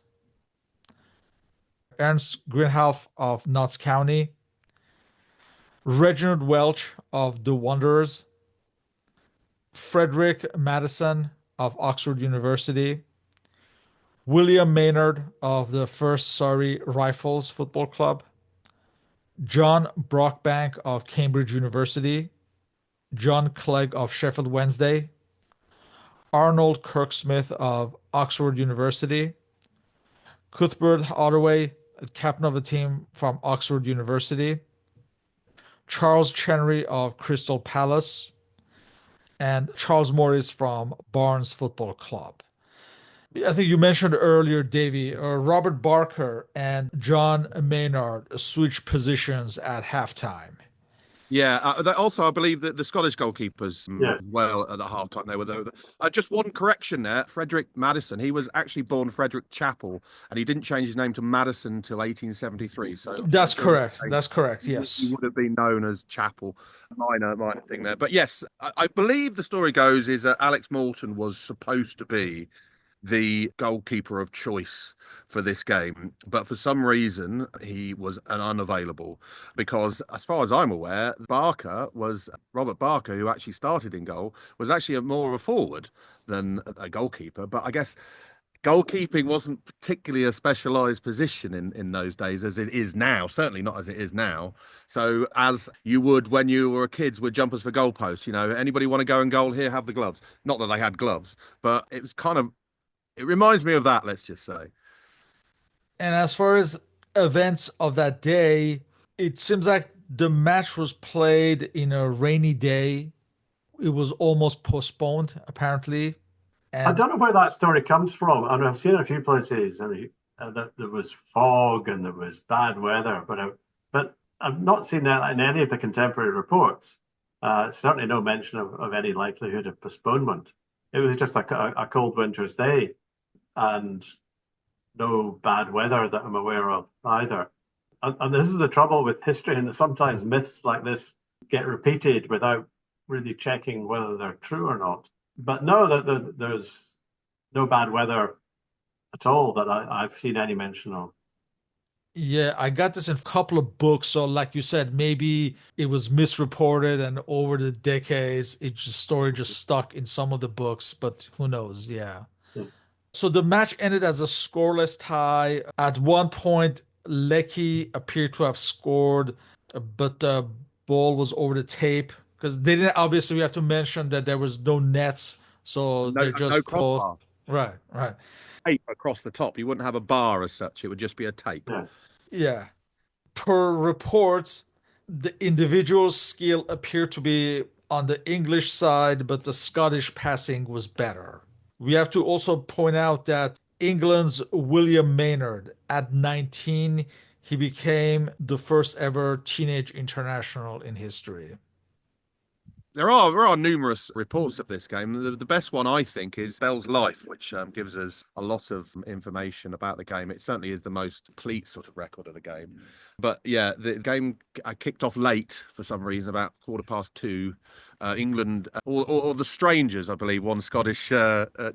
Ernst Greenhalgh of Notts County, Reginald Welch of the Wanderers, Frederick Madison of Oxford University, William Maynard of the First Surrey Rifles Football Club, John Brockbank of Cambridge University, John Clegg of Sheffield Wednesday, Arnold Kirksmith of Oxford University, Cuthbert Ottaway, captain of the team from Oxford University, Charles Chenery of Crystal Palace, and Charles Morris from Barnes Football Club. I think you mentioned earlier, Davey, Robert Barker and John Maynard switched positions at halftime. Yeah. Also, I believe that the Scottish goalkeepers Yeah. well at the halftime they were there. Just one correction there. Frederick Madison. He was actually born Frederick Chappell, and he didn't change his name to Madison until 1873. So That's correct. That's correct. Yes. He would have been known as Chappell. Minor thing there. But yes, I believe the story goes is that Alex Moulton was supposed to be the goalkeeper of choice for this game, but for some reason he was unavailable because, as far as I'm aware, Robert Barker, who actually started in goal, was actually more of a forward than a goalkeeper. But I guess goalkeeping wasn't particularly a specialized position in those days as it is now, certainly not as it is now. So as you would when you were kids with jumpers for goalposts, anybody want to go and goal here, have the gloves. Not that they had gloves, but it was it reminds me of that, let's just say. And as far as events of that day, it seems like the match was played in a rainy day. It was almost postponed, apparently. I don't know where that story comes from. I mean, I've seen a few places. I mean, that there was fog and there was bad weather, but I've not seen that in any of the contemporary reports. Certainly no mention of any likelihood of postponement. It was just a cold winter's day, and no bad weather that I'm aware of either. And this is the trouble with history, and that sometimes myths like this get repeated without really checking whether they're true or not. But no, there's no bad weather at all that I've seen any mention of. Yeah, I got this in a couple of books. So, like you said, maybe it was misreported, and over the decades, story just stuck in some of the books. But who knows? Yeah. Yeah. So the match ended as a scoreless tie. At one point, Leckie appeared to have scored, but the ball was over the tape because they didn't. Obviously, we have to mention that there was no nets, so they're just no post. crossbar. Right, right. Tape across the top. You wouldn't have a bar as such. It would just be a tape. Yeah. Yeah. Per reports, the individual skill appeared to be on the English side, but the Scottish passing was better. We have to also point out that England's William Maynard, at 19, he became the first ever teenage international in history. There are numerous reports of this game. The best one, I think, is Bell's Life, which gives us a lot of information about the game. It certainly is the most complete sort of record of the game. But yeah, the game kicked off late for some reason, about 2:15. England, or the Strangers, I believe, one Scottish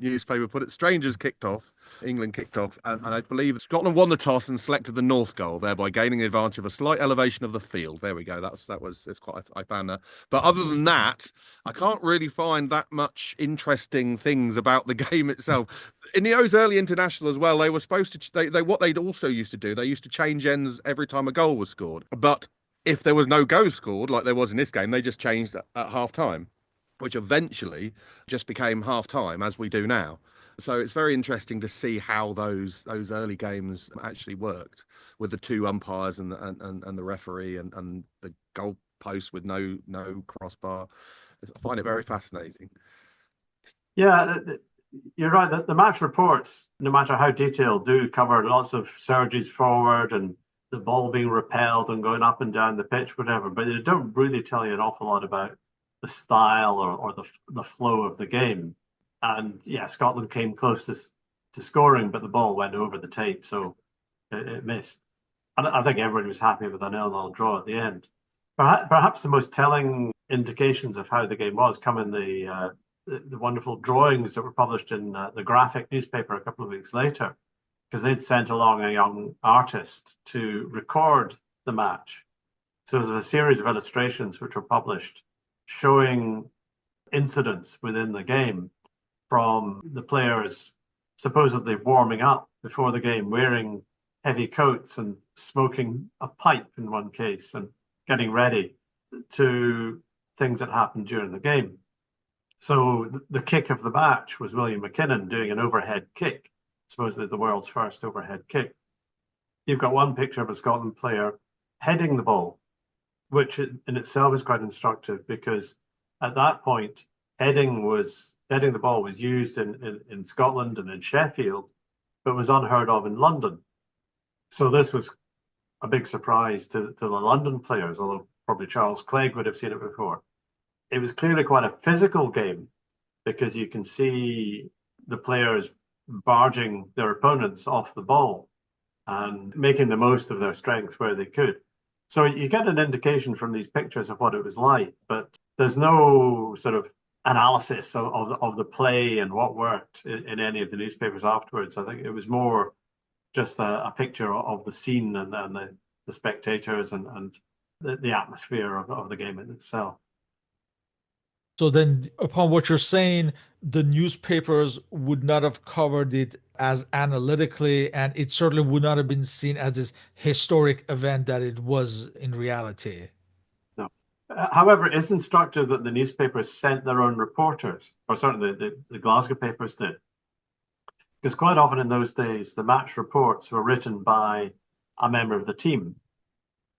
newspaper put it. Strangers kicked off. England kicked off, and I believe Scotland won the toss and selected the north goal, thereby gaining the advantage of a slight it's quite, I found that. But other than that, I can't really find that much interesting things about the game itself. In those early internationals as well, they were supposed to, what they'd also used to do, they used to change ends every time a goal was scored. But if there was no goal scored, like there was in this game, they just changed at half time, which eventually just became half time as we do now. So it's very interesting to see how those early games actually worked with the two umpires and the referee and the goal post with no crossbar. I find it very fascinating. Yeah, you're right. The match reports, no matter how detailed, do cover lots of surges forward and the ball being repelled and going up and down the pitch, whatever. But they don't really tell you an awful lot about the style or the flow of the game. And yeah, Scotland came close to scoring, but the ball went over the tape, so it missed. And I think everybody was happy with a 0-0 draw at the end. Perhaps the most telling indications of how the game was come in the wonderful drawings that were published in the Graphic newspaper a couple of weeks later, because they'd sent along a young artist to record the match. So there's a series of illustrations which were published showing incidents within the game from the players supposedly warming up before the game, wearing heavy coats and smoking a pipe in one case and getting ready, to things that happened during the game. So the kick of the match was William McKinnon doing an overhead kick, supposedly the world's first overhead kick. You've got one picture of a Scotland player heading the ball, which in itself is quite instructive, because at that point, heading the ball was used in Scotland and in Sheffield, but was unheard of in London. So this was a big surprise to the London players, although probably Charles Clegg would have seen it before. It was clearly quite a physical game, because you can see the players barging their opponents off the ball and making the most of their strength where they could. So you get an indication from these pictures of what it was like, but there's no sort of analysis of the play and what worked in any of the newspapers afterwards. I think it was more just a picture of the scene and the spectators and the atmosphere of the game in itself. So then, upon what you're saying, the newspapers would not have covered it as analytically, and it certainly would not have been seen as this historic event that it was in reality. No. However, it is instructive that the newspapers sent their own reporters, or certainly the Glasgow papers did. Because quite often in those days, the match reports were written by a member of the team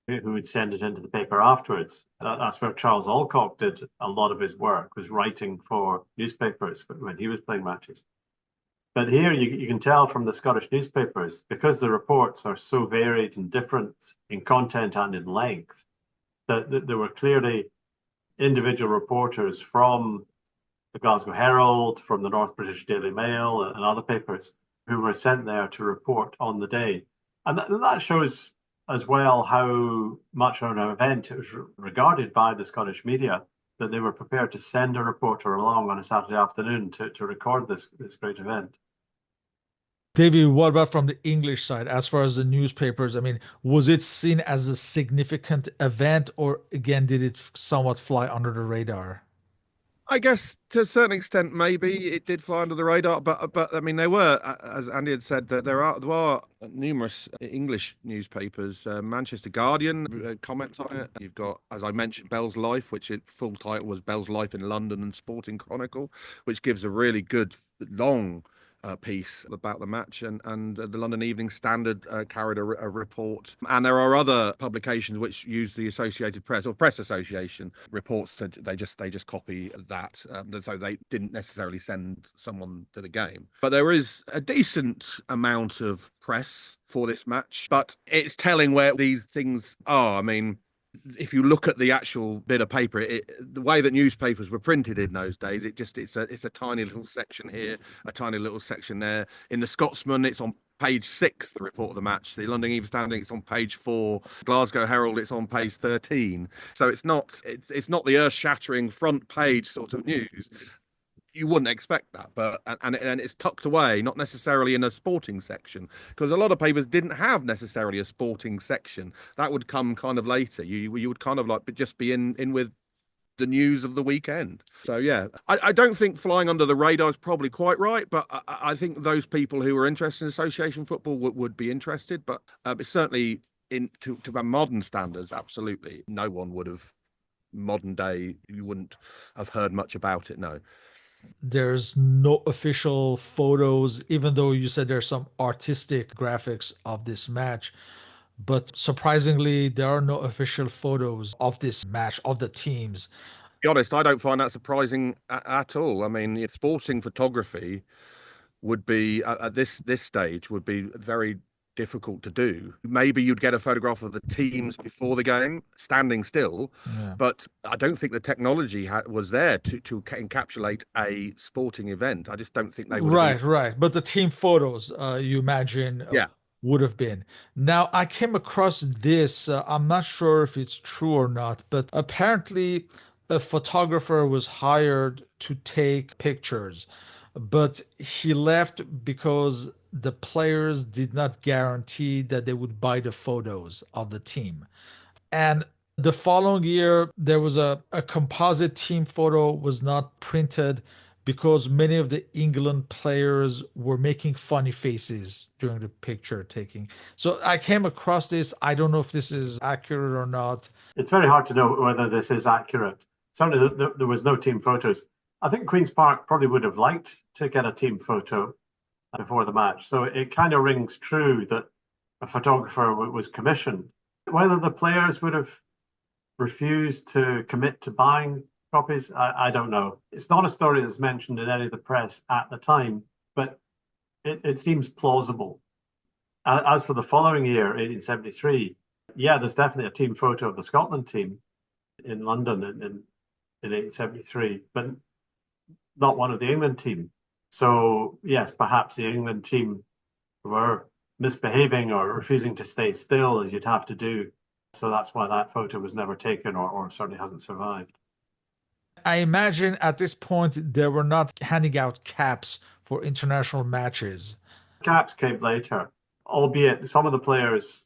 who would send it into the paper afterwards. That's where Charles Alcock did a lot of his work, was writing for newspapers when he was playing matches. But here you can tell from the Scottish newspapers, because the reports are so varied and different in content and in length, that there were clearly individual reporters from the Glasgow Herald, from the North British Daily Mail and other papers who were sent there to report on the day. And that shows as well how much of an event it was regarded by the Scottish media, that they were prepared to send a reporter along on a Saturday afternoon to record this great event. Davey, what about from the English side? As far as the newspapers, I mean, was it seen as a significant event, or again, did it somewhat fly under the radar? I guess to a certain extent, maybe it did fly under the radar, but I mean, there were, as Andy had said, that there are numerous English newspapers. Manchester Guardian comments on it. You've got, as I mentioned, Bell's Life, which its full title was Bell's Life in London, and Sporting Chronicle, which gives a really good long piece about the match, and the London Evening Standard carried a report, and there are other publications which use the Associated Press or Press Association reports. They just copy that, so they didn't necessarily send someone to the game. But there is a decent amount of press for this match, but it's telling where these things are. I mean, if you look at the actual bit of paper, the way that newspapers were printed in those days, it's a tiny little section here, a tiny little section there. In the Scotsman, it's on page 6, the report of the match. The London Evening Standard, it's on page 4. Glasgow Herald, it's on page 13. So it's not the earth-shattering front page sort of news. you wouldn't expect that, but and it's tucked away, not necessarily in a sporting section, because a lot of papers didn't have necessarily a sporting section. That would come kind of later. You would kind of like just be in with the news of the weekend. So yeah, I don't think flying under the radar is probably quite right, but I think those people who are interested in association football would be interested. But it's certainly to modern standards, absolutely, no one would have modern day. You wouldn't have heard much about it. No. There's no official photos, even though you said there's some artistic graphics of this match. But surprisingly, there are no official photos of this match, of the teams. To be honest, I don't find that surprising at all. I mean, sporting photography would be at this stage would be very difficult to do. Maybe you'd get a photograph of the teams before the game standing still, Yeah. but I don't think the technology was there to encapsulate a sporting event. I just don't think they would have Right, been. right. But the team photos, you imagine, Yeah. would have been. Now, I came across this. I'm not sure if it's true or not, but apparently a photographer was hired to take pictures, but he left because the players did not guarantee that they would buy the photos of the team. And the following year, there was a composite team photo was not printed because many of the England players were making funny faces during the picture taking. So I came across this. I don't know if this is accurate or not. It's very hard to know whether this is accurate. Certainly, there was no team photos. I think Queen's Park probably would have liked to get a team photo before the match. So it kind of rings true that a photographer was commissioned. Whether the players would have refused to commit to buying copies, I don't know. It's not a story that's mentioned in any of the press at the time, but it seems plausible. As for the following year, 1873, yeah, there's definitely a team photo of the Scotland team in London in 1873, but not one of the England team. So yes, perhaps the England team were misbehaving or refusing to stay still, as you'd have to do. So that's why that photo was never taken, or certainly hasn't survived. I imagine at this point they were not handing out caps for international matches. Caps came later, albeit some of the players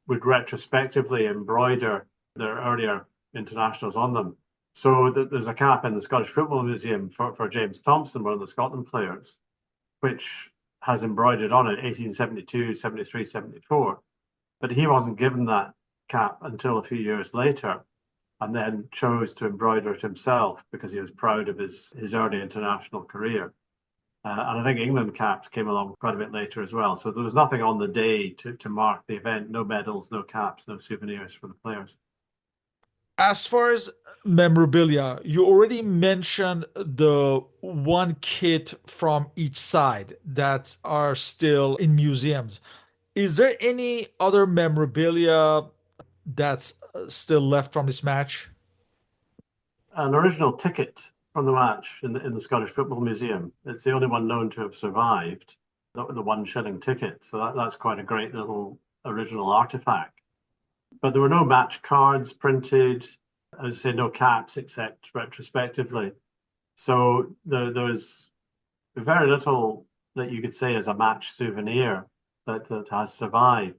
would retrospectively embroider their earlier internationals on them. So there's a cap in the Scottish Football Museum for James Thompson, one of the Scotland players, which has embroidered on it 1872, 73, 74. But he wasn't given that cap until a few years later, and then chose to embroider it himself because he was proud of his early international career. And I think England caps came along quite a bit later as well. So there was nothing on the day to mark the event. No medals, no caps, no souvenirs for the players. As far as memorabilia, you already mentioned the one kit from each side that are still in museums. Is there any other memorabilia that's still left from this match? An original ticket from the match in the Scottish Football Museum. It's the only one known to have survived, the £1 ticket. So that's quite a great little original artifact. But there were no match cards printed, as I say, no caps except retrospectively. So there's very little that you could say is a match souvenir that has survived.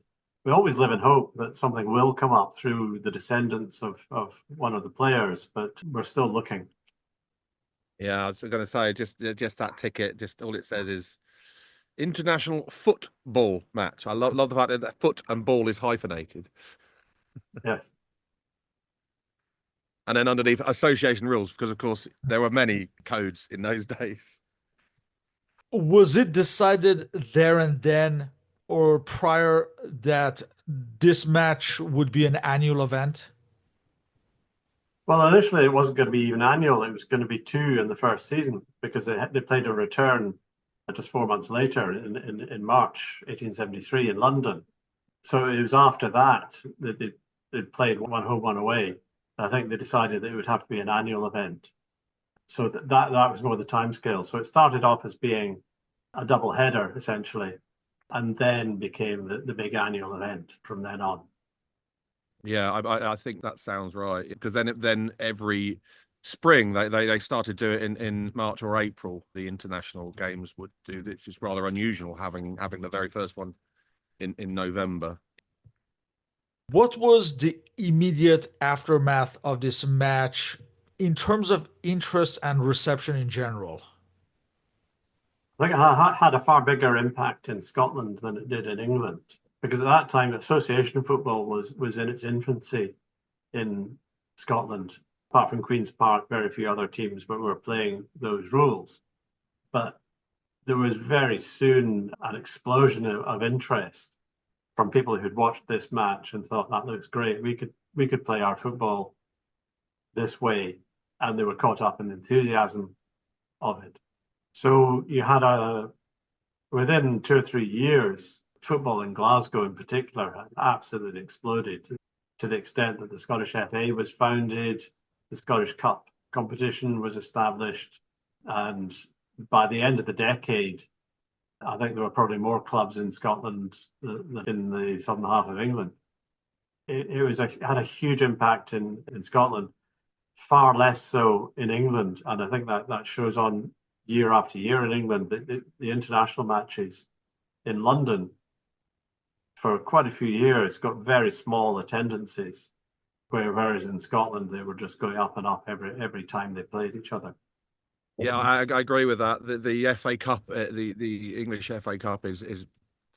We always live in hope that something will come up through the descendants of one of the players, but we're still looking. Yeah, I was going to say just that ticket. Just all it says is international football match. I love the fact that foot and ball is hyphenated. Yes. And then underneath association rules, because of course there were many codes in those days. Was it decided there and then or prior that this match would be an annual event? Well, initially it wasn't going to be even annual. It was going to be two in the first season because they played a return just 4 months later in March 1873 in London. So it was after that that they played one home, one away. I think they decided that it would have to be an annual event. So that was more the timescale. So it started off as being a double header essentially, and then became the big annual event from then on. Yeah, I think that sounds right because then every spring. They started to do it in March or April. The international games would do this. It's rather unusual having the very first one in November. What was the immediate aftermath of this match in terms of interest and reception in general? I think it had a far bigger impact in Scotland than it did in England, because at that time association football was in its infancy in Scotland. Apart from Queen's Park, very few other teams were playing those rules. But there was very soon an explosion of interest from people who'd watched this match and thought that looks great. We could play our football this way, and they were caught up in the enthusiasm of it. So you had within 2 or 3 years, football in Glasgow in particular had absolutely exploded to the extent that the Scottish FA was founded, the Scottish Cup competition was established, and by the end of the decade, I think there were probably more clubs in Scotland than in the southern half of England. It had a huge impact in Scotland, far less so in England, and I think that shows on year after year in England. The international matches in London for quite a few years got very small attendances, whereas in Scotland they were just going up and up every time they played each other. Yeah, I agree with that. The FA Cup, the English FA Cup is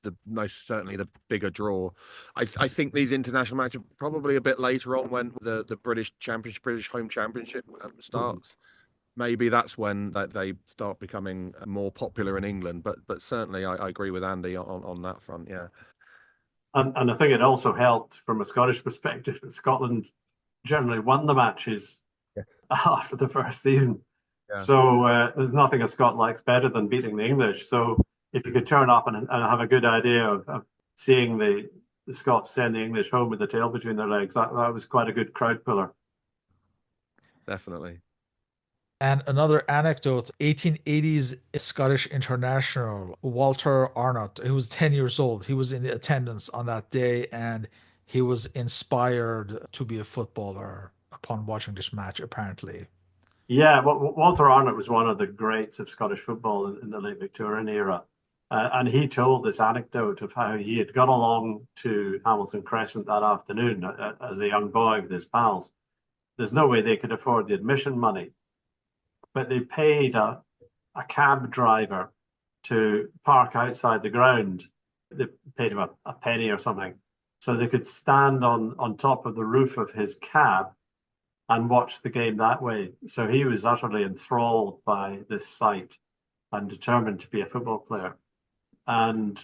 the most certainly the bigger draw. I think these international matches are probably a bit later on when the British Championship, British Home Championship starts. Maybe that's when they start becoming more popular in England. But certainly I agree with Andy on that front. Yeah. And I think it also helped from a Scottish perspective that Scotland generally won the matches after the first season. Yeah. So there's nothing a Scot likes better than beating the English. So if you could turn up and have a good idea of seeing the Scots send the English home with the tail between their legs, that was quite a good crowd puller. Definitely. And another anecdote, 1880s Scottish international, Walter Arnott, he was 10 years old. He was in attendance on that day and he was inspired to be a footballer upon watching this match, apparently. Yeah, Walter Arnott was one of the greats of Scottish football in the late Victorian era. And he told this anecdote of how he had gone along to Hamilton Crescent that afternoon as a young boy with his pals. There's no way they could afford the admission money, but they paid a cab driver to park outside the ground. They paid him a penny or something, so they could stand on top of the roof of his cab and watch the game that way. So he was utterly enthralled by this sight and determined to be a football player. And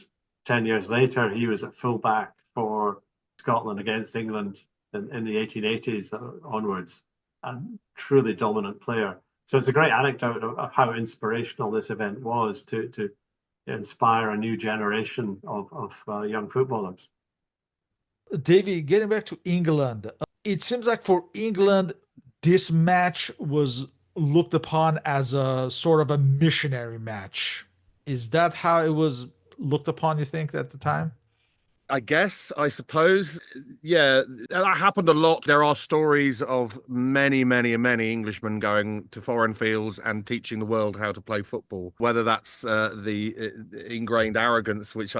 10 years later, he was at fullback for Scotland against England in the 1880s onwards, a truly dominant player. So it's a great anecdote of how inspirational this event was to inspire a new generation of young footballers. Davey, getting back to England, it seems like for England, this match was looked upon as a sort of a missionary match. Is that how it was looked upon, you think, at the time? I suppose. Yeah, that happened a lot. There are stories of many Englishmen going to foreign fields and teaching the world how to play football. Whether that's the ingrained arrogance, which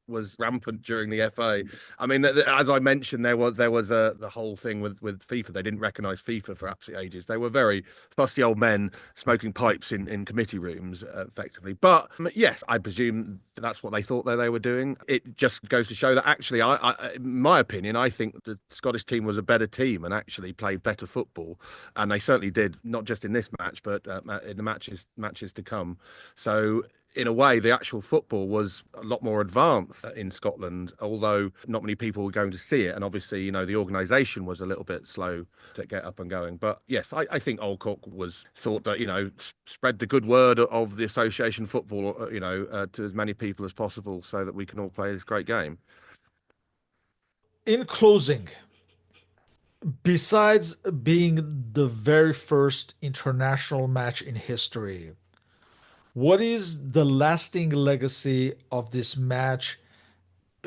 was rampant during the FA. I mean, as I mentioned, there was the whole thing with FIFA. They didn't recognise FIFA for absolute ages. They were very fussy old men smoking pipes in committee rooms, effectively. But yes, I presume that's what they thought they were doing. It just goes to show that actually, in my opinion, I think the Scottish team was a better team and actually played better football, and they certainly did, not just in this match, but in the matches to come. So in a way, the actual football was a lot more advanced in Scotland, although not many people were going to see it. And obviously, the organisation was a little bit slow to get up and going. But yes, I think Old Cock thought that, spread the good word of the association football, to as many people as possible so that we can all play this great game. In closing, besides being the very first international match in history, what is the lasting legacy of this match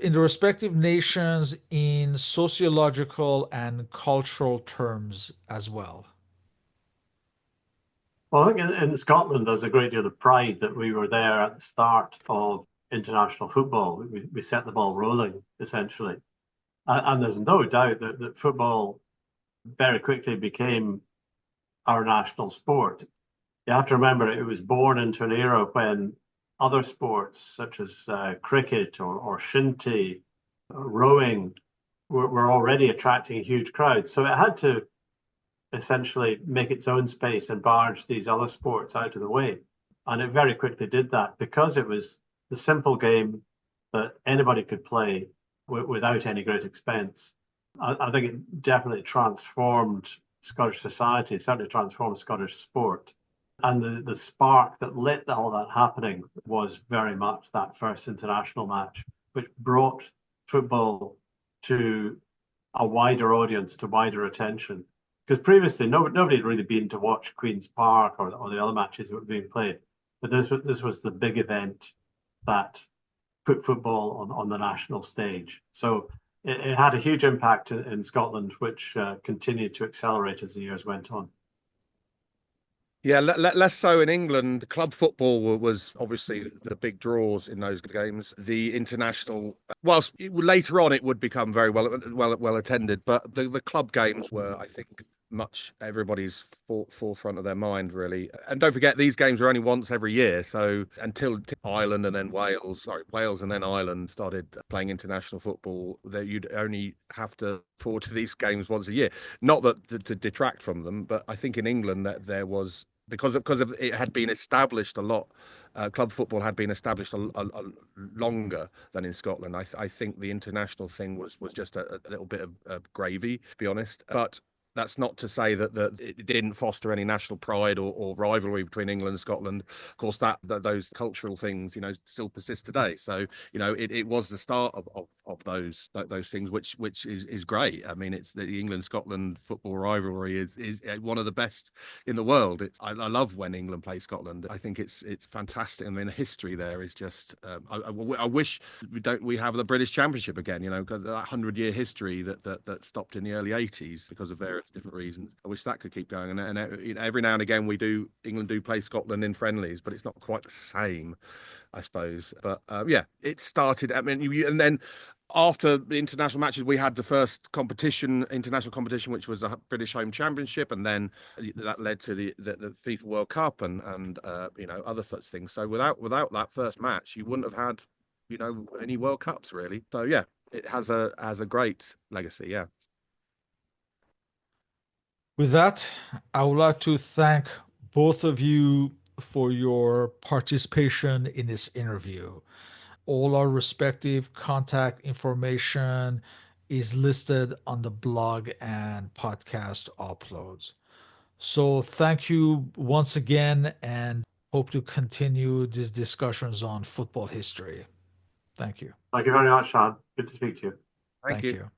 in the respective nations in sociological and cultural terms as well? Well, I think in Scotland, there's a great deal of pride that we were there at the start of international football. We set the ball rolling, essentially. And there's no doubt that football very quickly became our national sport. You have to remember it was born into an era when other sports such as cricket or shinty, rowing were already attracting huge crowds. So it had to essentially make its own space and barge these other sports out of the way. And it very quickly did that because it was the simple game that anybody could play without any great expense. I think it definitely transformed Scottish society, certainly transformed Scottish sport. And the spark that lit all that happening was very much that first international match, which brought football to a wider audience, to wider attention. Because previously, nobody had really been to watch Queen's Park or the other matches that were being played. But this was the big event that put football on the national stage. So it had a huge impact in Scotland, which continued to accelerate as the years went on. Yeah, less so in England. Club football was obviously the big draws in those games. The international, whilst later on it would become very well attended, but the club games were, I think, much everybody's forefront of their mind, really. And don't forget, these games are only once every year. So until Ireland and then Wales and then Ireland started playing international football, that you'd only have to forward to these games once a year. Not that to detract from them, but I think in England that there was, because of it had been established a lot. Club football had been established a longer than in Scotland. I think the international thing was just a little bit of gravy, to be honest. But that's not to say that it didn't foster any national pride or rivalry between England and Scotland. Of course, those cultural things, still persist today. So, it was the start of those things, which is great. I mean, it's the England-Scotland football rivalry is one of the best in the world. I love when England play Scotland. I think it's fantastic. I mean, the history there is just. I wish we have the British Championship again. Because that 100-year history that stopped in the early '80s because of various different reasons. I wish that could keep going. And every now and again England do play Scotland in friendlies, but it's not quite the same, I suppose. But yeah, it started. I mean, and then after the international matches, we had the first international competition, which was the British Home Championship, and then that led to the FIFA World Cup and other such things. So without that first match, you wouldn't have had any World Cups really. So yeah, it has a great legacy. Yeah. With that, I would like to thank both of you for your participation in this interview. All our respective contact information is listed on the blog and podcast uploads. So thank you once again and hope to continue these discussions on football history. Thank you. Thank you very much, Sean. Good to speak to you. Thank you.